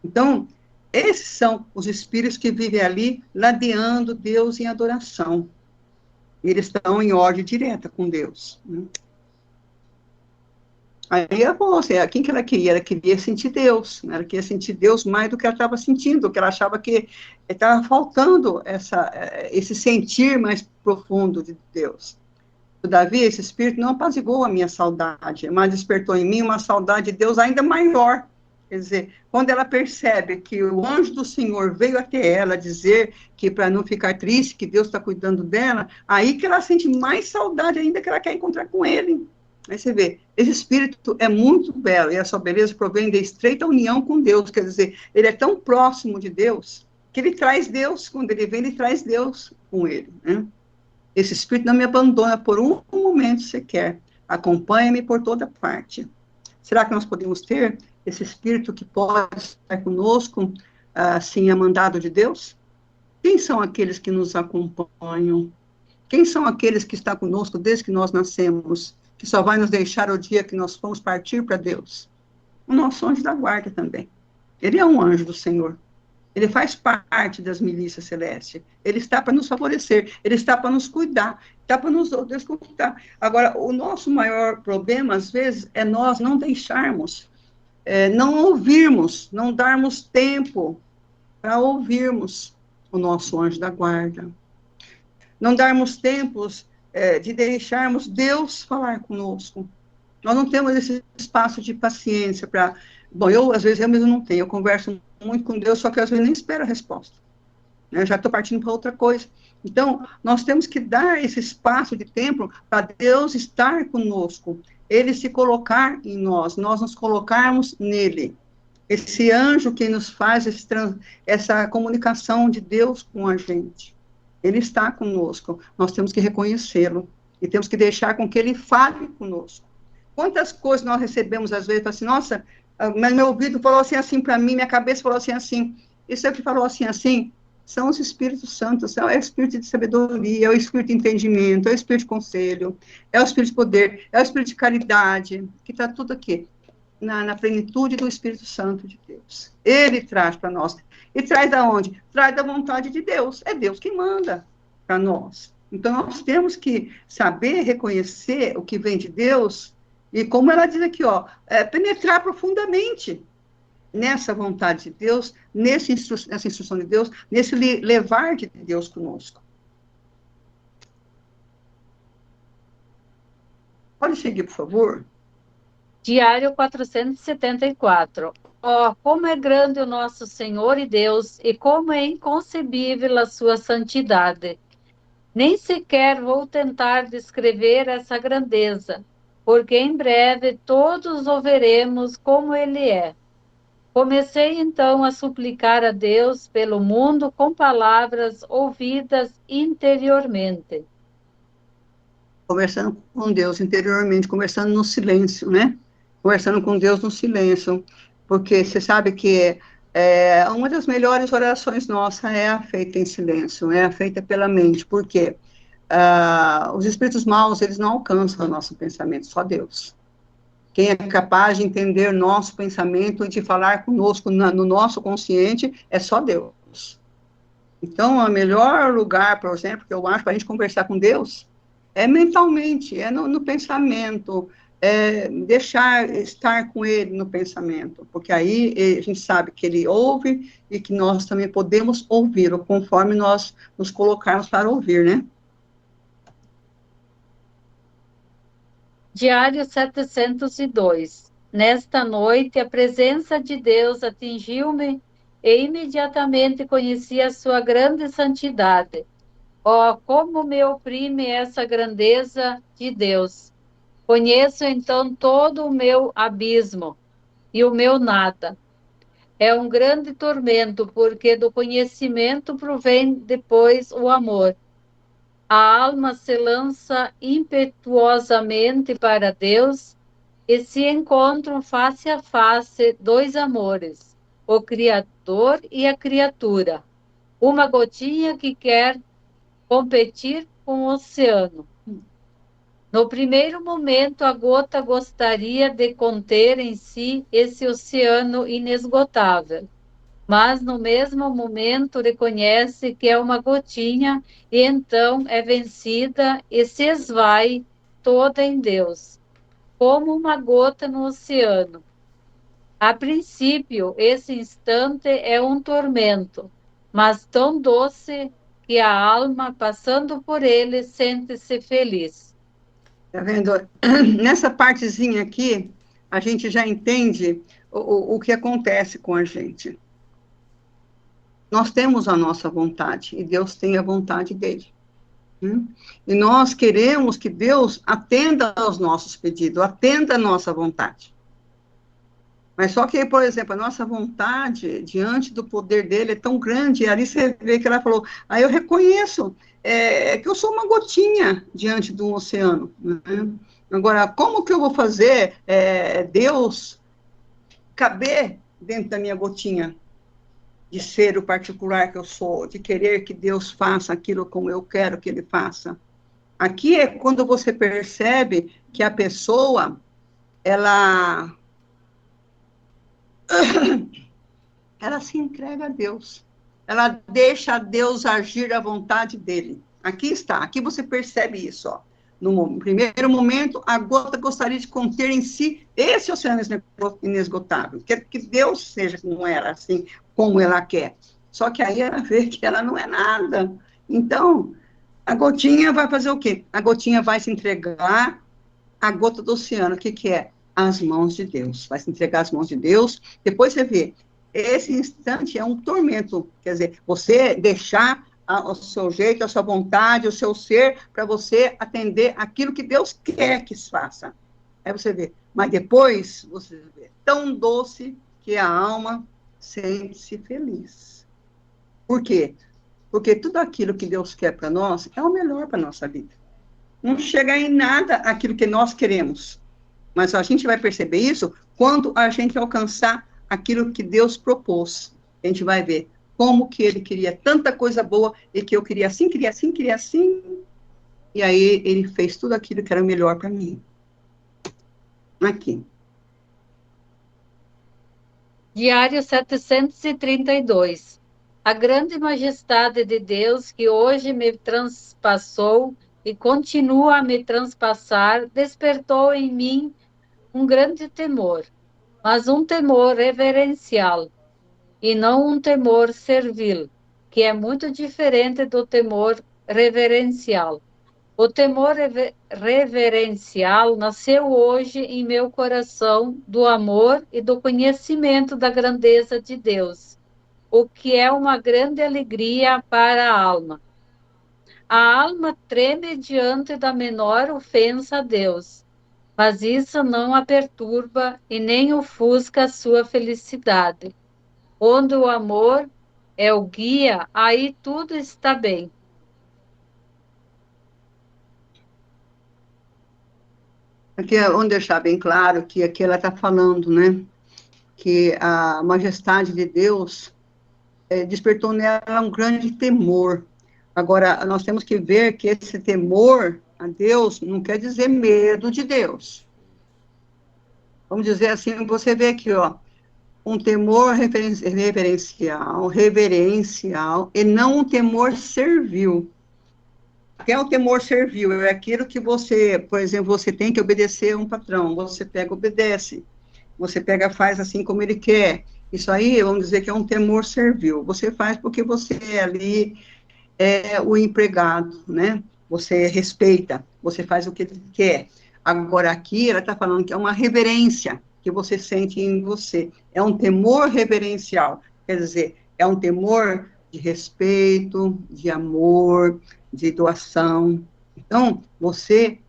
Então, esses são os espíritos que vivem ali, ladeando Deus em adoração. Eles estão em ordem direta com Deus, né? Aí ela falou assim, quem que ela queria? Ela queria sentir Deus, né? Ela queria sentir Deus mais do que ela estava sentindo, que ela achava que estava faltando esse sentir mais profundo de Deus. Todavia, esse espírito não apaziguou a minha saudade, mas despertou em mim uma saudade de Deus ainda maior. Quer dizer, quando ela percebe que o anjo do Senhor veio até ela dizer que para não ficar triste, que Deus está cuidando dela, aí que ela sente mais saudade ainda, que ela quer encontrar com ele. Aí você vê, esse espírito é muito belo, e a sua beleza provém da estreita união com Deus, quer dizer, ele é tão próximo de Deus, que ele traz Deus, quando ele vem, ele traz Deus com ele, né? Esse espírito não me abandona por um momento sequer, acompanha-me por toda parte. Será que nós podemos ter esse espírito que pode estar conosco, assim, a mandado de Deus? Quem são aqueles que nos acompanham? Quem são aqueles que estão conosco desde que nós nascemos, que só vai nos deixar o dia que nós formos partir para Deus? O nosso anjo da guarda também. Ele é um anjo do Senhor. Ele faz parte das milícias celestes. Ele está para nos favorecer, ele está para nos cuidar, está para nos desconfiar. Agora, o nosso maior problema, às vezes, é nós não deixarmos, não ouvirmos, não darmos tempo para ouvirmos o nosso anjo da guarda. Não darmos tempos de deixarmos Deus falar conosco. Nós não temos esse espaço de paciência para... Bom, às vezes, eu mesmo não tenho. Eu converso muito com Deus, só que às vezes nem espero a resposta, né? Já estou partindo para outra coisa. Então, nós temos que dar esse espaço de tempo para Deus estar conosco, ele se colocar em nós nos colocarmos nele. Esse anjo que nos faz essa comunicação de Deus com a gente. Ele está conosco, nós temos que reconhecê-lo e temos que deixar com que ele fale conosco. Quantas coisas nós recebemos, às vezes, assim, nossa, mas meu ouvido falou assim para mim, minha cabeça falou assim. Isso é o que falou assim, são os Espíritos Santos, é o Espírito de sabedoria, é o Espírito de entendimento, é o Espírito de conselho, é o Espírito de poder, é o Espírito de caridade, que está tudo aqui, na plenitude do Espírito Santo de Deus. Ele traz para nós. E traz da onde? Traz da vontade de Deus. É Deus que manda para nós. Então, nós temos que saber reconhecer o que vem de Deus e, como ela diz aqui, ó, penetrar profundamente nessa vontade de Deus, nessa instrução de Deus, nesse levar de Deus conosco. Pode seguir, por favor. Diário 474. Ó, como é grande o nosso Senhor e Deus, e como é inconcebível a sua santidade. Nem sequer vou tentar descrever essa grandeza, porque em breve todos o veremos como ele é. Comecei então a suplicar a Deus pelo mundo com palavras ouvidas interiormente. Conversando com Deus interiormente, conversando no silêncio, né? Conversando com Deus no silêncio, porque você sabe que uma das melhores orações nossas é a feita em silêncio, é a feita pela mente, porque os espíritos maus, eles não alcançam o nosso pensamento, só Deus. Quem é capaz de entender nosso pensamento e de falar conosco no nosso consciente é só Deus. Então, o melhor lugar, por exemplo, que eu acho para a gente conversar com Deus é mentalmente, é no pensamento, deixar estar com Ele no pensamento, porque aí a gente sabe que Ele ouve e que nós também podemos ouvi-lo, conforme nós nos colocarmos para ouvir, né? Diário 702. Nesta noite, a presença de Deus atingiu-me e imediatamente conheci a sua grande santidade. Oh, como me oprime essa grandeza de Deus! Conheço então todo o meu abismo e o meu nada. É um grande tormento, porque do conhecimento provém depois o amor. A alma se lança impetuosamente para Deus e se encontram face a face dois amores, o Criador e a criatura. Uma gotinha que quer competir com o oceano. No primeiro momento, a gota gostaria de conter em si esse oceano inesgotável, mas no mesmo momento reconhece que é uma gotinha e então é vencida e se esvai toda em Deus, como uma gota no oceano. A princípio, esse instante é um tormento, mas tão doce que a alma, passando por ele, sente-se feliz. Tá vendo? Nessa partezinha aqui, a gente já entende o que acontece com a gente. Nós temos a nossa vontade, e Deus tem a vontade dele. E nós queremos que Deus atenda aos nossos pedidos, atenda a nossa vontade. Mas só que, por exemplo, a nossa vontade, diante do poder dele, é tão grande, e ali você vê que ela falou, aí eu reconheço que eu sou uma gotinha diante do oceano. Né? Agora, como que eu vou fazer Deus caber dentro da minha gotinha? De ser o particular que eu sou, de querer que Deus faça aquilo como eu quero que ele faça. Aqui é quando você percebe que a pessoa, ela se entrega a Deus. Ela deixa Deus agir à vontade dele. Aqui está, aqui você percebe isso, ó. No primeiro momento, a gota gostaria de conter em si esse oceano inesgotável. Quer que Deus seja como ela, assim, como ela quer. Só que aí ela vê que ela não é nada. Então, a gotinha vai fazer o quê? A gotinha vai se entregar à gota do oceano. O que é? As mãos de Deus. Vai se entregar às mãos de Deus. Depois você vê, esse instante é um tormento. Quer dizer, você deixar o seu jeito, a sua vontade, o seu ser, para você atender aquilo que Deus quer que se faça. Aí você vê. Mas depois, você vê, tão doce que a alma sente-se feliz. Por quê? Porque tudo aquilo que Deus quer para nós é o melhor para a nossa vida. Não chega em nada aquilo que nós queremos. Mas a gente vai perceber isso quando a gente alcançar aquilo que Deus propôs. A gente vai ver como que ele queria tanta coisa boa e que eu queria assim, queria assim, queria assim. E aí ele fez tudo aquilo que era o melhor para mim. Aqui. Diário 732. A grande majestade de Deus que hoje me transpassou e continua a me transpassar, despertou em mim um grande temor, mas um temor reverencial, e não um temor servil, que é muito diferente do temor reverencial. O temor reverencial nasceu hoje em meu coração do amor e do conhecimento da grandeza de Deus, o que é uma grande alegria para a alma. A alma treme diante da menor ofensa a Deus, mas isso não a perturba e nem ofusca a sua felicidade. Onde o amor é o guia, aí tudo está bem. Aqui é onde deixar bem claro que aqui ela está falando, né? Que a majestade de Deus despertou nela um grande temor. Agora, nós temos que ver que esse temor a Deus não quer dizer medo de Deus. Vamos dizer assim, você vê aqui, ó, um temor reverencial, e não um temor servil. O que é o temor servil? É aquilo que você, por exemplo, você tem que obedecer a um patrão, você pega, obedece. Você pega, faz assim como ele quer. Isso aí, vamos dizer que é um temor servil. Você faz porque você ali é o empregado, né? Você respeita, você faz o que ele quer. Agora, aqui, ela está falando que é uma reverência que você sente em você. É um temor reverencial. Quer dizer, é um temor de respeito, de amor, de doação. Então, você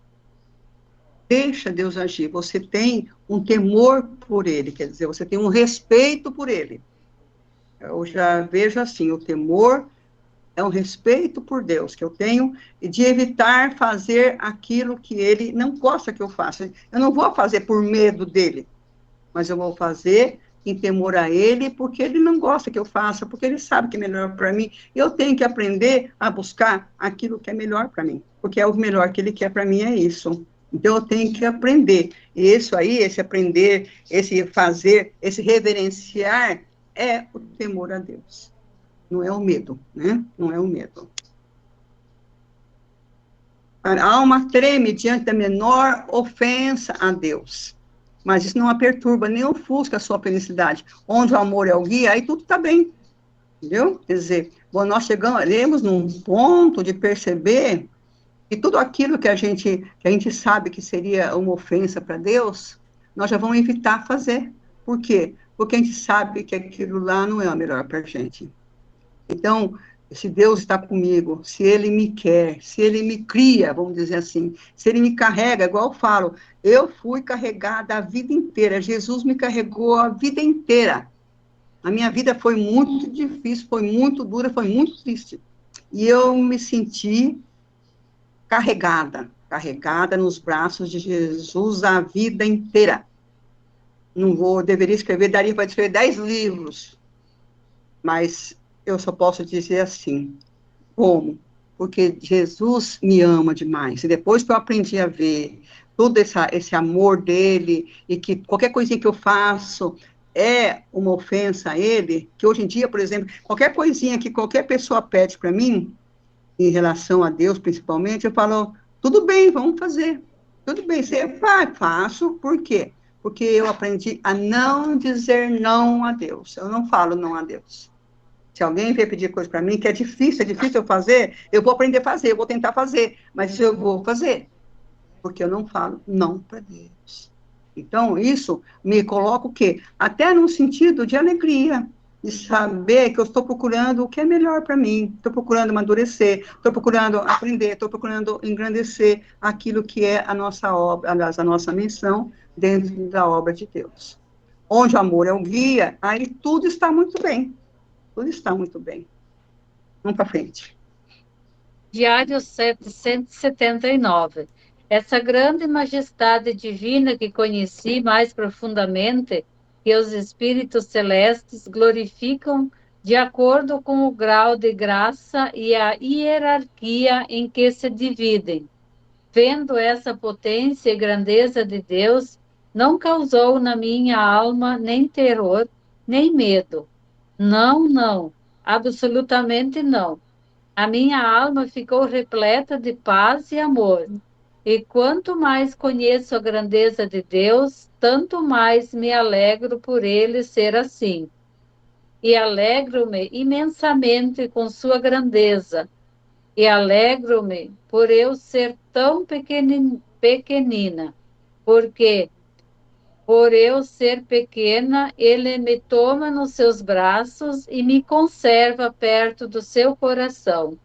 deixa Deus agir, você tem um temor por ele, quer dizer, você tem um respeito por ele. Eu já vejo assim, o temor é um respeito por Deus que eu tenho, e de evitar fazer aquilo que ele não gosta que eu faça. Eu não vou fazer por medo dele, mas eu vou fazer em temor a ele, porque ele não gosta que eu faça, porque ele sabe que é melhor para mim. Eu tenho que aprender a buscar aquilo que é melhor para mim, porque é o melhor que ele quer para mim, é isso. Então, eu tenho que aprender. E isso aí, esse aprender, esse fazer, esse reverenciar, é o temor a Deus. Não é o medo, né? Não é o medo. A alma treme diante da menor ofensa a Deus. Mas isso não a perturba, nem ofusca a sua felicidade. Onde o amor é o guia, aí tudo está bem. Entendeu? Quer dizer, bom, nós chegamos num ponto de perceber que tudo aquilo que a gente sabe que seria uma ofensa para Deus, nós já vamos evitar fazer. Por quê? Porque a gente sabe que aquilo lá não é o melhor para a gente. Então, se Deus está comigo, se Ele me quer, se Ele me cria, vamos dizer assim, se Ele me carrega, igual eu falo, eu fui carregada a vida inteira, Jesus me carregou a vida inteira. A minha vida foi muito difícil, foi muito dura, foi muito triste. E eu me senti carregada nos braços de Jesus a vida inteira. Deveria escrever, daria para escrever 10 livros, mas eu só posso dizer assim, como? Porque Jesus me ama demais, e depois que eu aprendi a ver todo esse amor dele, e que qualquer coisinha que eu faço é uma ofensa a ele, que hoje em dia, por exemplo, qualquer coisinha que qualquer pessoa pede para mim, em relação a Deus principalmente, eu falo, tudo bem, vamos fazer, tudo bem, você vai, faço, por quê? Porque eu aprendi a não dizer não a Deus, eu não falo não a Deus. Se alguém vier pedir coisa para mim que é difícil eu fazer, eu vou aprender a fazer, eu vou tentar fazer, mas eu vou fazer, porque eu não falo não para Deus. Então, isso me coloca o quê? Até num sentido de alegria, de saber que eu estou procurando o que é melhor para mim, estou procurando amadurecer, estou procurando aprender, estou procurando engrandecer aquilo que é a nossa obra, aliás, a nossa missão dentro da obra de Deus. Onde o amor é o guia, aí tudo está muito bem. Tudo está muito bem. Vamos para frente. Diário 779. Essa grande majestade divina que conheci mais profundamente, que os espíritos celestes glorificam de acordo com o grau de graça e a hierarquia em que se dividem. Vendo essa potência e grandeza de Deus, não causou na minha alma nem terror, nem medo. Não, não. Absolutamente não. A minha alma ficou repleta de paz e amor. E quanto mais conheço a grandeza de Deus, tanto mais me alegro por ele ser assim. E alegro-me imensamente com sua grandeza. E alegro-me por eu ser tão pequenina, porque, por eu ser pequena, ele me toma nos seus braços e me conserva perto do seu coração.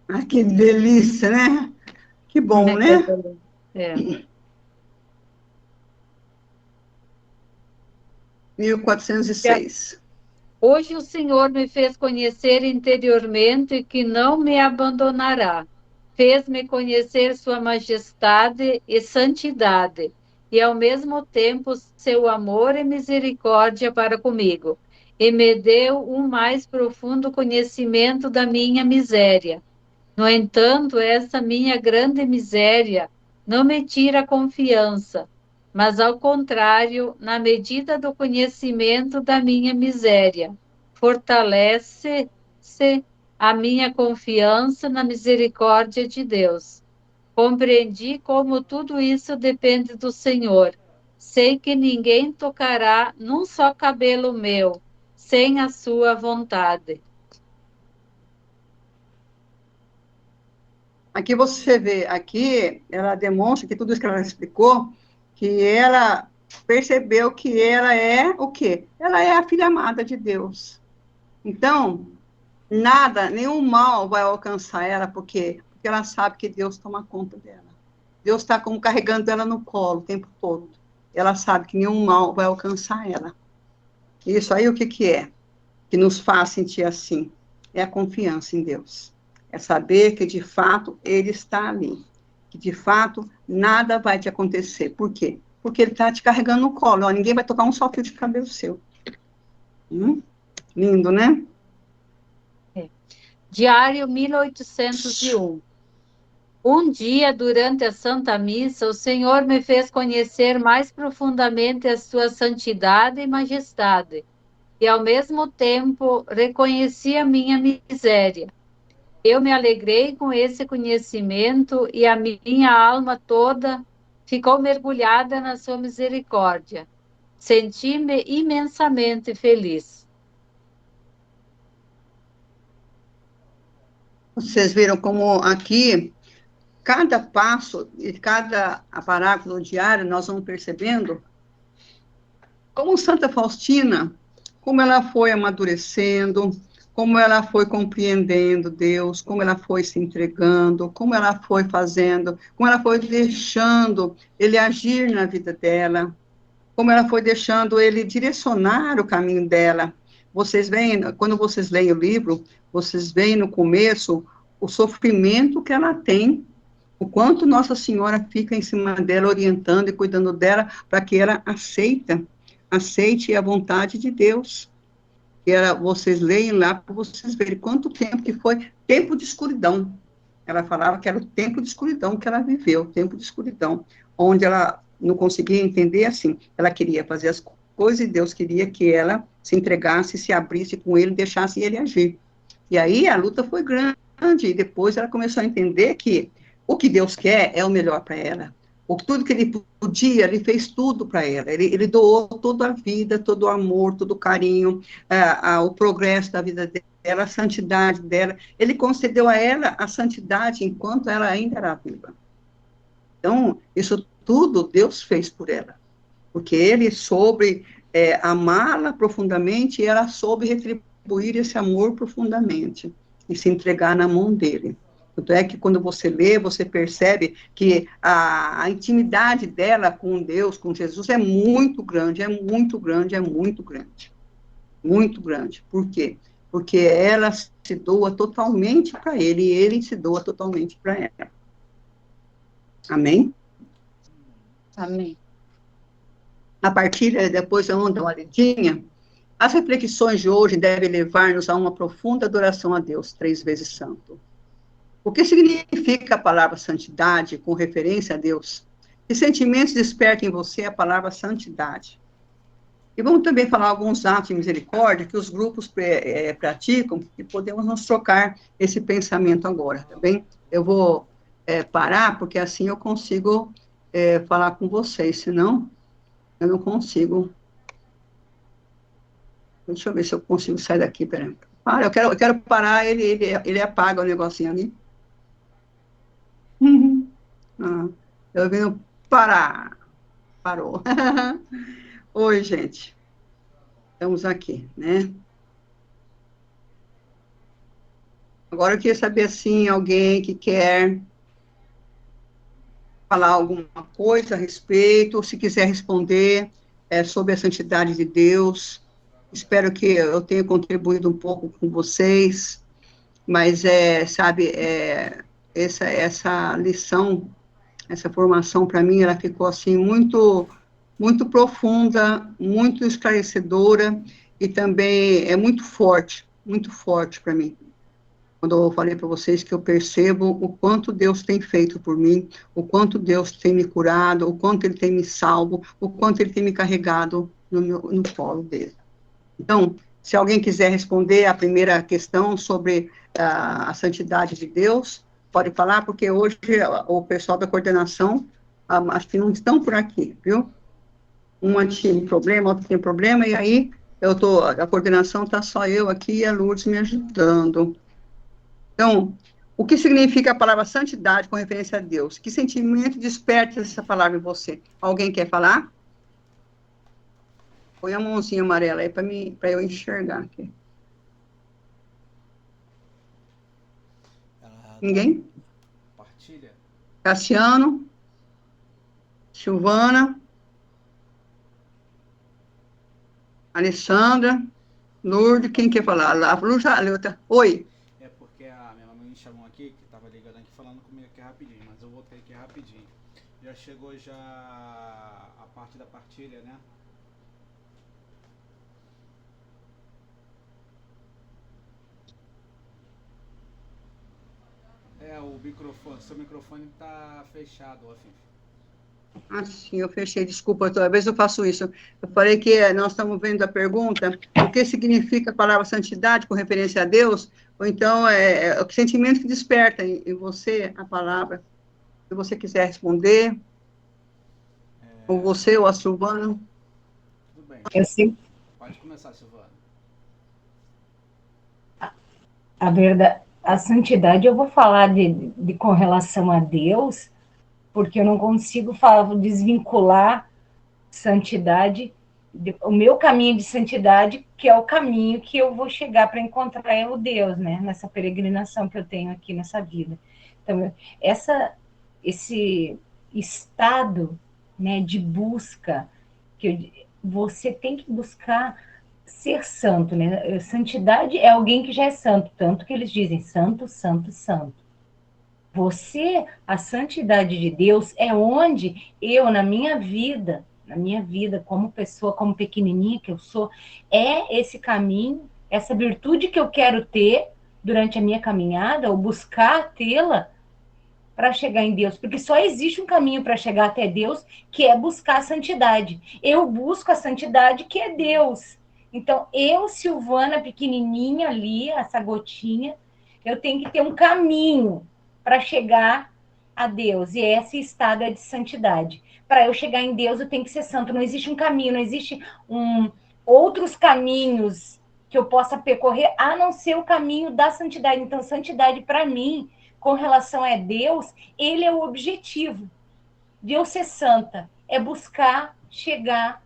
Ah, que delícia, né? Que bom, né? É. 1406. Hoje o Senhor me fez conhecer interiormente que não me abandonará. Fez-me conhecer sua majestade e santidade, e ao mesmo tempo seu amor e misericórdia para comigo, e me deu um mais profundo conhecimento da minha miséria. No entanto, essa minha grande miséria não me tira a confiança, mas, ao contrário, na medida do conhecimento da minha miséria, fortalece-se a minha confiança na misericórdia de Deus. Compreendi como tudo isso depende do Senhor. Sei que ninguém tocará num só cabelo meu, sem a sua vontade. Aqui você vê, aqui ela demonstra que tudo isso que ela explicou, que ela percebeu que ela é o quê? Ela é a filha amada de Deus. Então, nada, nenhum mal vai alcançar ela, por quê? Porque ela sabe que Deus toma conta dela. Deus está como carregando ela no colo o tempo todo. Ela sabe que nenhum mal vai alcançar ela. Isso aí o que que é? Que nos faz sentir assim? É a confiança em Deus. É saber que, de fato, Ele está ali. Que, de fato, nada vai te acontecer. Por quê? Porque Ele está te carregando no colo. Ó, ninguém vai tocar um só fio de cabelo seu. Lindo, né? Diário 1801. Um dia, durante a Santa Missa, o Senhor me fez conhecer mais profundamente a sua santidade e majestade, e ao mesmo tempo reconheci a minha miséria. Eu me alegrei com esse conhecimento e a minha alma toda ficou mergulhada na sua misericórdia. Senti-me imensamente feliz. Vocês viram como aqui, cada passo e cada parágrafo do diário, nós vamos percebendo como Santa Faustina, como ela foi amadurecendo, como ela foi compreendendo Deus, como ela foi se entregando, como ela foi fazendo, como ela foi deixando Ele agir na vida dela, como ela foi deixando Ele direcionar o caminho dela. Vocês veem, quando vocês leem o livro, vocês veem no começo o sofrimento que ela tem, o quanto Nossa Senhora fica em cima dela, orientando e cuidando dela, para que ela aceite a vontade de Deus. Que era, vocês leem lá para vocês verem quanto tempo que foi, tempo de escuridão. Ela falava que era o tempo de escuridão que ela viveu, o tempo de escuridão, onde ela não conseguia entender assim, ela queria fazer as coisas e Deus queria que ela se entregasse, se abrisse com ele, deixasse ele agir. E aí a luta foi grande, e depois ela começou a entender que o que Deus quer é o melhor para ela. Tudo que ele podia, ele fez tudo para ela. Ele doou toda a vida, todo o amor, todo o carinho, o progresso da vida dela, a santidade dela. Ele concedeu a ela a santidade enquanto ela ainda era viva. Então, isso tudo Deus fez por ela. Porque ele soube amá-la profundamente e ela soube retribuir esse amor profundamente e se entregar na mão dele. Tanto é que quando você lê, você percebe que a intimidade dela com Deus, com Jesus, é muito grande, é muito grande, é muito grande. Muito grande. Por quê? Porque ela se doa totalmente para ele e ele se doa totalmente para ela. Amém? Amém. A partir, depois vamos dar uma lidinha. As reflexões de hoje devem levar-nos a uma profunda adoração a Deus, 3 vezes santo. O que significa a palavra santidade com referência a Deus? Que sentimentos desperta em você a palavra santidade? E vamos também falar alguns atos de misericórdia que os grupos praticam e podemos nos trocar esse pensamento agora, tá bem? Eu vou parar, porque assim eu consigo falar com vocês, senão eu não consigo. Deixa eu ver se eu consigo sair daqui, peraí. Para, eu quero parar, ele apaga o negocinho ali. Eu vim parar. Parou. Oi, gente. Estamos aqui, né? Agora eu queria saber, assim, alguém que quer falar alguma coisa a respeito, ou se quiser responder sobre a santidade de Deus. Espero que eu tenha contribuído um pouco com vocês, mas, sabe, essa lição, essa formação, para mim, ela ficou, assim, muito, muito profunda, muito esclarecedora, e também é muito forte para mim. Quando eu falei para vocês que eu percebo o quanto Deus tem feito por mim, o quanto Deus tem me curado, o quanto Ele tem me salvo, o quanto Ele tem me carregado no colo dele. Então, se alguém quiser responder a primeira questão sobre a santidade de Deus, pode falar, porque hoje o pessoal da coordenação, acho que não estão por aqui, viu? Uma tinha problema, outra tem problema, e aí a coordenação está só eu aqui e a Lourdes me ajudando. Então, o que significa a palavra santidade com referência a Deus? Que sentimento desperta essa palavra em você? Alguém quer falar? Põe a mãozinha amarela aí para eu enxergar aqui. Ninguém? Partilha. Cassiano? Silvana? Alessandra? Lourdes? Quem quer falar? Oi. Minha mãe me chamou aqui, que estava ligando aqui, falando comigo aqui rapidinho, mas eu voltei aqui rapidinho. Já chegou a parte da partilha, né? O microfone, seu microfone está fechado, Afif. Sim, eu fechei, desculpa, toda vez eu faço isso. Eu falei que nós estamos vendo a pergunta, o que significa a palavra santidade com referência a Deus, ou então o sentimento que desperta em você a palavra. Se você quiser responder, ou você ou a Silvana. Tudo bem. Pode começar, Silvana. A verdade, a santidade eu vou falar de com relação a Deus, porque eu não consigo desvincular santidade, o meu caminho de santidade, que é o caminho que eu vou chegar para encontrar o Deus, né? Nessa peregrinação que eu tenho aqui nessa vida. Então, esse estado, né, de busca, você tem que buscar ser santo, né? Santidade é alguém que já é santo, tanto que eles dizem santo, santo, santo. A santidade de Deus é onde eu, na minha vida, como pessoa, como pequenininha que eu sou, é esse caminho, essa virtude que eu quero ter durante a minha caminhada, ou buscar tê-la para chegar em Deus, porque só existe um caminho para chegar até Deus, que é buscar a santidade. Eu busco a santidade, que é Deus. Então, eu, Silvana, pequenininha ali, essa gotinha, eu tenho que ter um caminho para chegar a Deus, e esse estado é de santidade. Para eu chegar em Deus, eu tenho que ser santo. Não existe um caminho, não existe outros caminhos que eu possa percorrer, a não ser o caminho da santidade. Então, santidade, para mim, com relação a Deus, ele é o objetivo de eu ser santa, é buscar chegar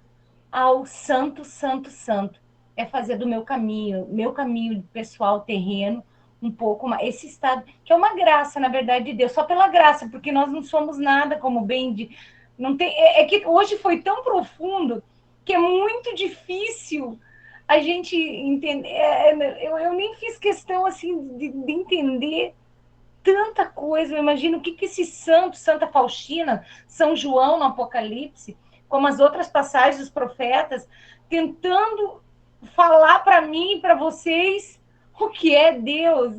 ao santo, santo, santo, é fazer do meu caminho pessoal, terreno, um pouco mais, esse estado, que é uma graça, na verdade, de Deus, só pela graça, porque nós não somos nada, como bem de... Não tem, que hoje foi tão profundo que é muito difícil a gente entender. Eu nem fiz questão assim de entender tanta coisa. Eu imagino o que esse santo, Santa Faustina, São João no Apocalipse, como as outras passagens dos profetas, tentando falar para mim e para vocês o que é Deus.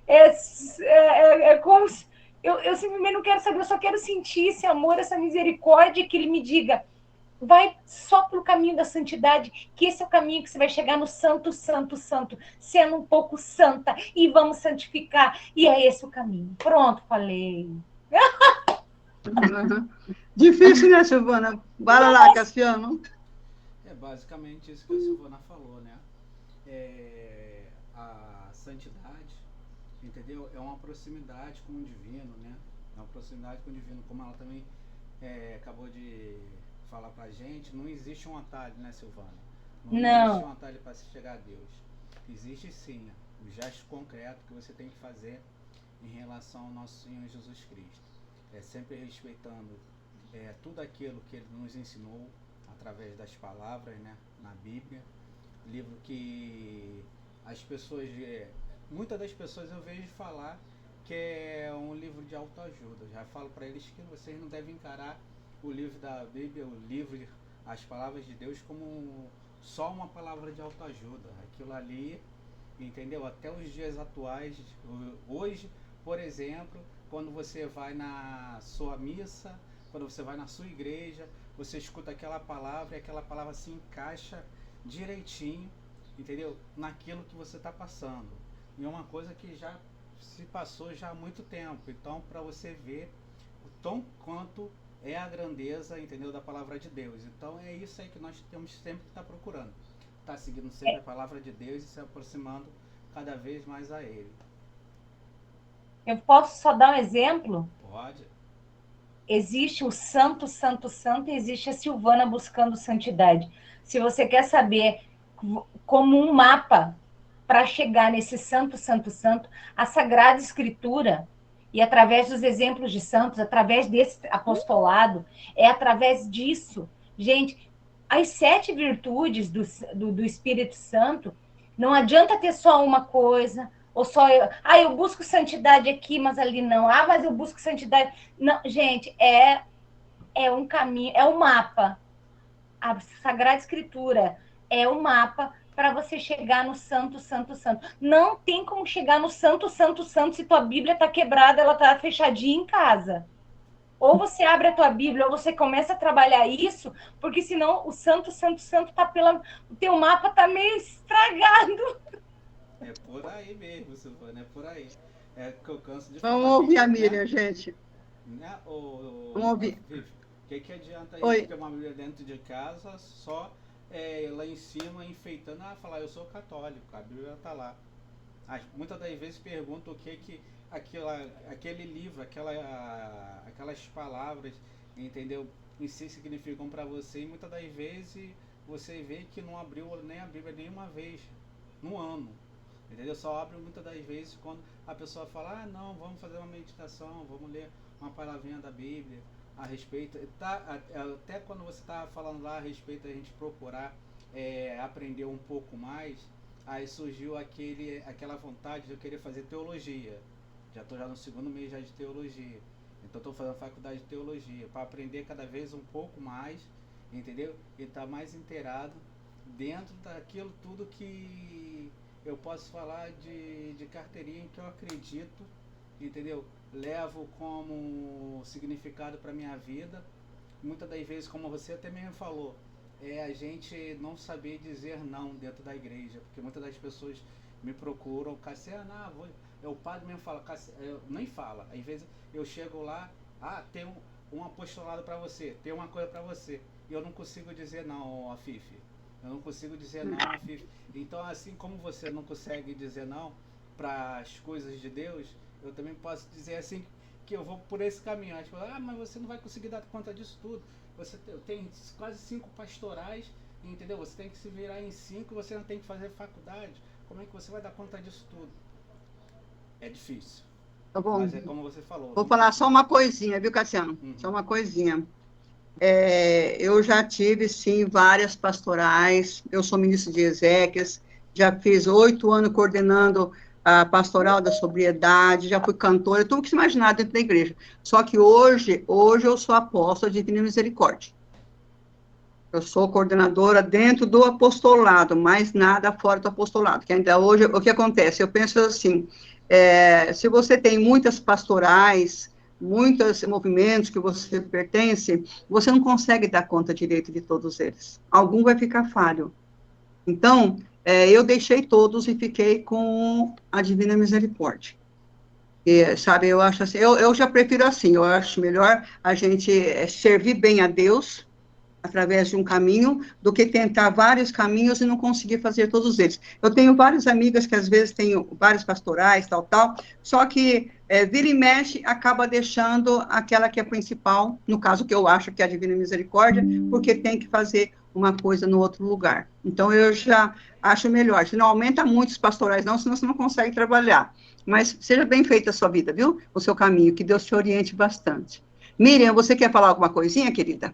É como se eu simplesmente não quero saber, eu só quero sentir esse amor, essa misericórdia, que ele me diga, Vai só pelo caminho da santidade, que esse é o caminho que você vai chegar no santo, santo, santo, sendo um pouco santa, e vamos santificar, e é esse o caminho. Pronto, falei. Difícil, né, Silvana? Bora lá, Cassiano. É basicamente isso que a Silvana falou, né? A santidade, entendeu? É uma proximidade com o divino, né? É uma proximidade com o divino, como ela também acabou de falar pra gente. Não existe um atalho, né, Silvana? Não existe um atalho para se chegar a Deus. Existe sim o gesto concreto que você tem que fazer em relação ao nosso Senhor Jesus Cristo. Sempre respeitando tudo aquilo que Ele nos ensinou através das palavras, né, na Bíblia. Livro que as pessoas, muitas das pessoas eu vejo falar que é um livro de autoajuda. Já falo para eles que vocês não devem encarar o livro da Bíblia, o livro, as palavras de Deus, como só uma palavra de autoajuda. Aquilo ali, entendeu? Até os dias atuais, hoje, por exemplo, quando você vai na sua missa, quando você vai na sua igreja, você escuta aquela palavra e aquela palavra se encaixa direitinho, entendeu? Naquilo que você está passando. E é uma coisa que já se passou já há muito tempo. Então, para você ver o tom quanto é a grandeza, entendeu, da palavra de Deus. Então, é isso aí que nós temos sempre que estar procurando. Estar seguindo sempre a palavra de Deus e se aproximando cada vez mais a Ele. Eu posso só dar um exemplo? Pode. Existe o santo, santo, santo, e existe a Silvana buscando santidade. Se você quer saber como um mapa para chegar nesse santo, santo, santo, a Sagrada Escritura, e através dos exemplos de santos, através desse apostolado, é através disso. Gente, as 7 virtudes do Espírito Santo, não adianta ter só uma coisa, ou só eu busco santidade aqui, mas ali não. Mas eu busco santidade. Não, gente, é um caminho, é um mapa. A Sagrada Escritura é um mapa para você chegar no santo, santo, santo. Não tem como chegar no santo, santo, santo se tua Bíblia está quebrada, ela está fechadinha em casa. Ou você abre a tua Bíblia, ou você começa a trabalhar isso, porque senão o santo, santo, santo tá o teu mapa tá meio estragado. É por aí mesmo, Silvana, é por aí. É que eu canso de falar. Vamos ouvir a Miriam, gente. Né? Vamos ouvir. O que adianta a gente ter uma Bíblia dentro de casa, só lá em cima enfeitando, falar eu sou católico, a Bíblia tá lá. Muitas das vezes perguntam o que aquele livro, aquelas palavras, entendeu, em si significam para você, e muitas das vezes você vê que não abriu nem a Bíblia nenhuma vez no ano. Entendeu? Só abre muitas das vezes quando a pessoa fala, não, vamos fazer uma meditação, vamos ler uma palavrinha da Bíblia a respeito. Até quando você está falando lá a respeito, a gente procurar aprender um pouco mais, aí surgiu aquela vontade de eu querer fazer teologia. Já estou no 2º mês já de teologia. Então estou fazendo faculdade de teologia, para aprender cada vez um pouco mais, entendeu? E estar mais inteirado dentro daquilo tudo que eu posso falar de carteirinha que eu acredito, entendeu? Levo como significado para minha vida. Muitas das vezes, como você até mesmo falou, a gente não saber dizer não dentro da igreja, porque muitas das pessoas me procuram, Cassiano, o padre mesmo fala, nem fala, às vezes eu chego lá, tem um apostolado para você, tem uma coisa para você, e eu não consigo dizer não, Afife. Eu não consigo dizer não, Afife. Então, assim como você não consegue dizer não para as coisas de Deus, eu também posso dizer assim que eu vou por esse caminho. Mas você não vai conseguir dar conta disso tudo. Você tem quase 5 pastorais, entendeu? Você tem que se virar em 5, você não tem que fazer faculdade. Como é que você vai dar conta disso tudo? É difícil. Tá bom. Mas é como você falou. Vou falar só uma coisinha, viu, Cassiano? Só uma coisinha. Eu já tive, sim, várias pastorais. Eu sou ministro de Ezequias, já fiz 8 anos coordenando a pastoral da sobriedade, já fui cantora, tudo que se imaginar dentro da igreja. Só que hoje eu sou apóstola de Divina Misericórdia. Eu sou coordenadora dentro do apostolado, mais nada fora do apostolado. Que ainda hoje, o que acontece? Eu penso assim, se você tem muitas pastorais, muitos movimentos que você pertence, você não consegue dar conta direito de todos eles. Algum vai ficar falho. Então, eu deixei todos e fiquei com a Divina Misericórdia. E, sabe, eu acho assim, eu já prefiro assim, eu acho melhor a gente servir bem a Deus através de um caminho, do que tentar vários caminhos e não conseguir fazer todos eles. Eu tenho várias amigas que às vezes têm vários pastorais, tal, só que vira e mexe, acaba deixando aquela que é principal, no caso que eu acho que é a Divina Misericórdia, porque tem que fazer uma coisa no outro lugar. Então, eu já acho melhor. Se não aumenta muito os pastorais, não, senão você não consegue trabalhar. Mas seja bem feita a sua vida, viu? O seu caminho, que Deus te oriente bastante. Miriam, você quer falar alguma coisinha, querida?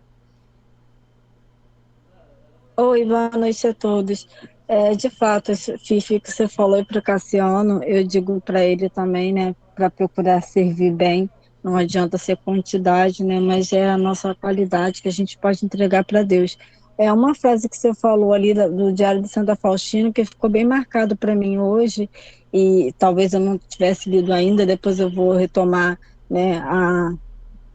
Oi, boa noite a todos. De fato, Fifi, que você falou para o Cassiano, eu digo para ele também, né, para procurar servir bem. Não adianta ser quantidade, né, mas é a nossa qualidade que a gente pode entregar para Deus. É uma frase que você falou ali do Diário de Santa Faustina que ficou bem marcado para mim hoje, e talvez eu não tivesse lido ainda, depois eu vou retomar, né,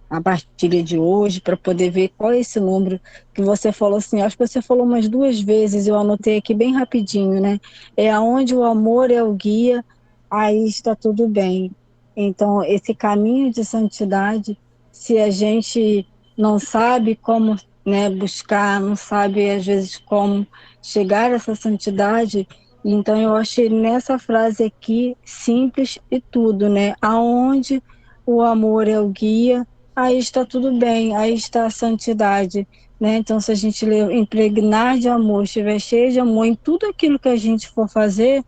a partilha de hoje para poder ver qual é esse número que você falou assim. Acho que você falou umas 2 vezes, eu anotei aqui bem rapidinho, né? É aonde o amor é o guia, aí está tudo bem. Então, esse caminho de santidade, se a gente não sabe como, né, buscar, não sabe às vezes como chegar a essa santidade, então eu achei nessa frase aqui simples e tudo, né? Aonde o amor é o guia, aí está tudo bem, aí está a santidade, né? Então, se a gente impregnar de amor, estiver cheio de amor em tudo aquilo que a gente for fazer,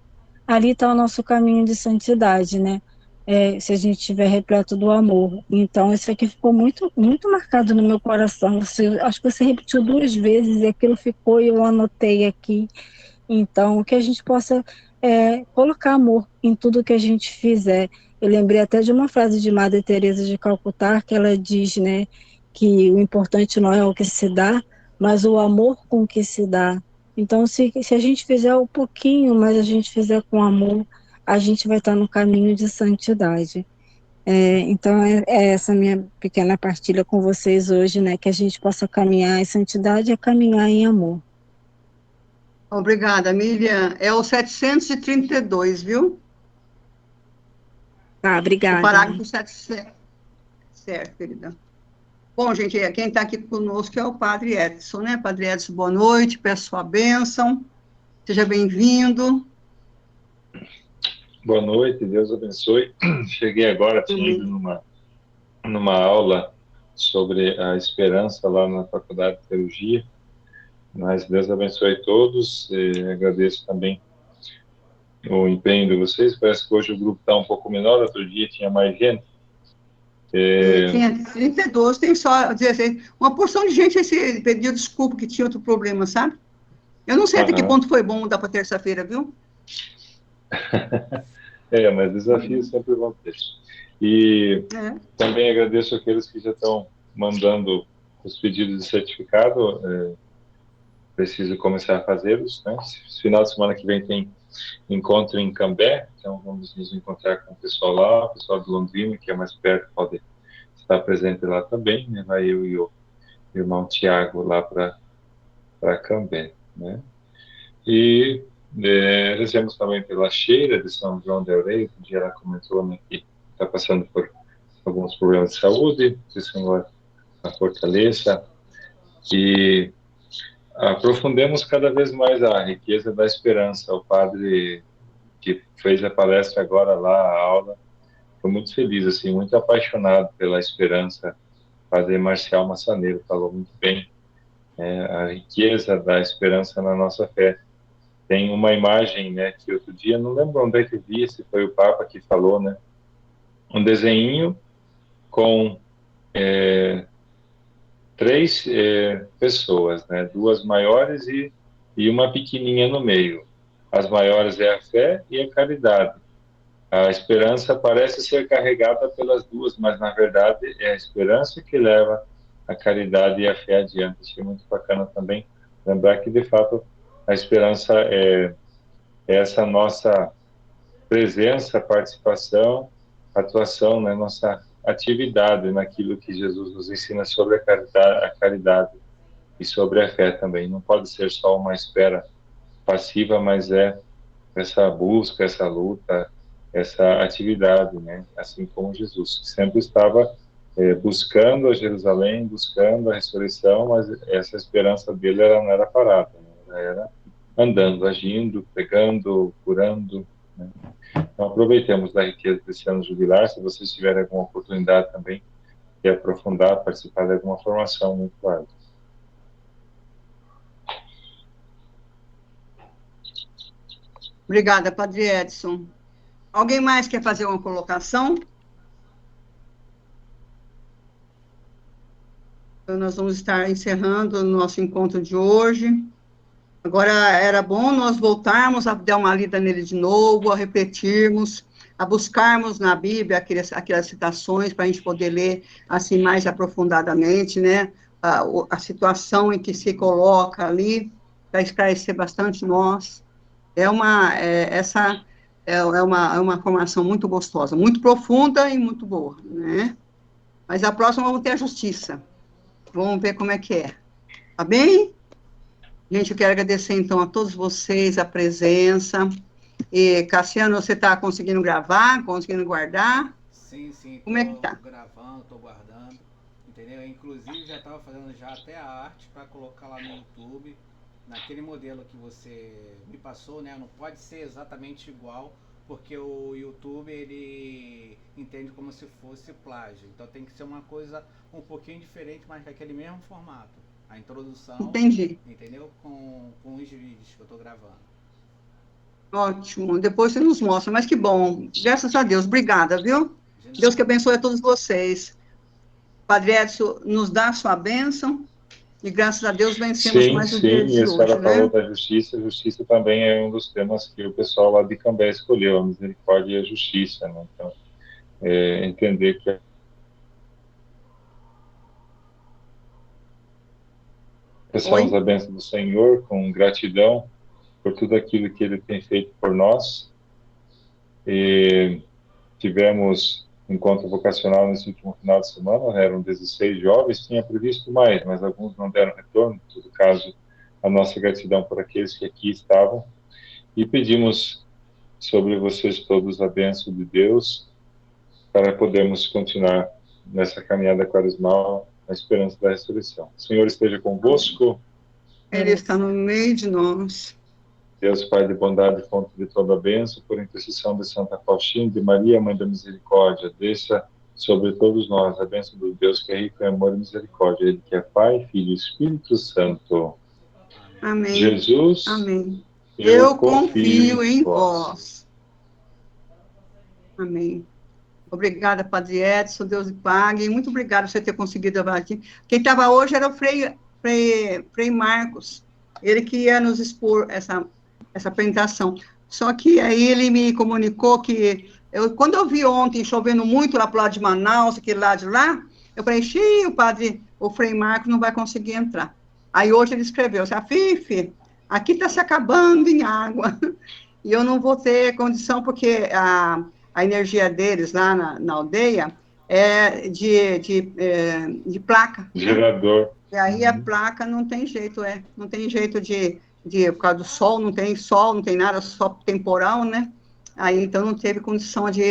ali está o nosso caminho de santidade, né? Se a gente estiver repleto do amor. Então, isso aqui ficou muito, muito marcado no meu coração. Acho que você repetiu 2 vezes e aquilo ficou e eu anotei aqui. Então, que a gente possa colocar amor em tudo que a gente fizer. Eu lembrei até de uma frase de Madre Teresa de Calcutá, que ela diz, né, que o importante não é o que se dá, mas o amor com que se dá. Então, se a gente fizer um pouquinho, mas a gente fizer com amor, a gente vai estar no caminho de santidade. Então, é essa minha pequena partilha com vocês hoje, né, que a gente possa caminhar em santidade e caminhar em amor. Obrigada, Miriam. É o 732, viu? Tá, obrigada. O parágrafo 700. Certo, querida. Bom, gente, quem está aqui conosco é o Padre Edson, né? Padre Edson, boa noite, peço a bênção. Seja bem-vindo. Boa noite, Deus abençoe. Cheguei agora, tinha ido numa aula sobre a esperança lá na Faculdade de Teologia, mas Deus abençoe todos, e agradeço também o empenho de vocês. Parece que hoje o grupo está um pouco menor, outro dia tinha mais gente. Tinha 32, tem só 16. Uma porção de gente pediu desculpa que tinha outro problema, sabe? Eu não sei até que ponto foi bom mudar para terça-feira, viu? Mas desafios sempre vão ter. E também agradeço aqueles que já estão mandando os pedidos de certificado. Preciso começar a fazê-los, né? Final de semana que vem tem encontro em Cambé, então vamos nos encontrar com o pessoal lá, o pessoal de Londrina, que é mais perto, pode estar presente lá também, né? Vai eu e o irmão Tiago lá para Cambé, né? E rezemos também pela Sheila de São João del Rei, que ela comentou, né, que está passando por alguns problemas de saúde, que o Senhor a fortaleça e aprofundemos cada vez mais a riqueza da esperança. O padre que fez a palestra agora lá, a aula, foi muito feliz, assim, muito apaixonado pela esperança. O padre Marcial Massaneiro falou muito bem, a riqueza da esperança na nossa fé. Tem uma imagem, né, que outro dia, não lembro onde é que vi, se foi o Papa que falou, né, um desenho com 3 pessoas, né, 2 maiores e uma pequenininha no meio. As maiores é a fé e a caridade. A esperança parece ser carregada pelas duas, mas na verdade é a esperança que leva a caridade e a fé adiante. Achei muito bacana também lembrar que, de fato, a esperança é essa nossa presença, participação, atuação, né, nossa atividade naquilo que Jesus nos ensina sobre a caridade e sobre a fé também. Não pode ser só uma espera passiva, mas é essa busca, essa luta, essa atividade, né? Assim como Jesus, que sempre estava buscando a Jerusalém, buscando a ressurreição, mas essa esperança dele não era parada, né? Ela era andando, agindo, pregando, curando, né? Então aproveitemos da riqueza desse ano jubilar. Se vocês tiverem alguma oportunidade também de aprofundar, participar de alguma formação, muito válida. Obrigada, Padre Edson. Alguém mais quer fazer uma colocação? Então, nós vamos estar encerrando o nosso encontro de hoje. Agora, era bom nós voltarmos a dar uma lida nele de novo, a refletirmos, a buscarmos na Bíblia aquelas citações para a gente poder ler assim mais aprofundadamente, né? A situação em que se coloca ali, para esclarecer bastante nós. Essa é uma formação muito gostosa, muito profunda e muito boa, né? Mas a próxima vamos ter a justiça. Vamos ver como é que é. Tá bem? Gente, eu quero agradecer, então, a todos vocês a presença. E, Cassiano, você está conseguindo gravar, conseguindo guardar? Sim, como é que tá? Estou gravando, estou guardando, entendeu? Inclusive, já estava fazendo já até a arte para colocar lá no YouTube, naquele modelo que você me passou, né? Não pode ser exatamente igual, porque o YouTube, ele entende como se fosse plágio. Então, tem que ser uma coisa um pouquinho diferente, mas com aquele mesmo formato. A introdução, entendi. Entendeu? Com os vídeos que eu estou gravando. Ótimo, depois você nos mostra, mas que bom, graças a Deus, obrigada, viu? Deus que abençoe a todos vocês. Padre Edson, nos dá a sua bênção, e graças a Deus vencemos mais o dia de hoje. Sim, e a senhora falou da justiça. A justiça também é um dos temas que o pessoal lá de Cambé escolheu, a misericórdia e a justiça, né? Então, entender que peçamos a bênção do Senhor com gratidão por tudo aquilo que Ele tem feito por nós. E tivemos encontro vocacional nesse último final de semana, eram 16 jovens, tinha previsto mais, mas alguns não deram retorno. Em todo caso, a nossa gratidão por aqueles que aqui estavam. E pedimos sobre vocês todos a bênção de Deus para podermos continuar nessa caminhada quaresmal na esperança da ressurreição. O Senhor esteja convosco. Ele está no meio de nós. Deus, Pai de bondade, fonte de toda a bênção, por intercessão de Santa Faustina, de Maria, Mãe da Misericórdia, desça sobre todos nós a bênção do Deus que é rico em amor e misericórdia, Ele que é Pai, Filho e Espírito Santo. Amém. Jesus, amém. Eu confio em vós. Amém. Obrigada, Padre Edson, Deus lhe pague. Muito obrigada por você ter conseguido levar aqui. Quem estava hoje era o Frei Marcos, ele que ia nos expor essa apresentação. Só que aí ele me comunicou que, quando eu vi ontem chovendo muito lá para o lado de Manaus, aquele lado de lá, eu falei, o Frei Marcos não vai conseguir entrar. Aí hoje ele escreveu, Fifi, aqui está se acabando em água, e eu não vou ter condição, porque a energia deles lá na aldeia é de placa. Gerador. E aí a placa não tem jeito, não tem jeito por causa do sol, não tem nada, só temporal, né? Aí então não teve condição de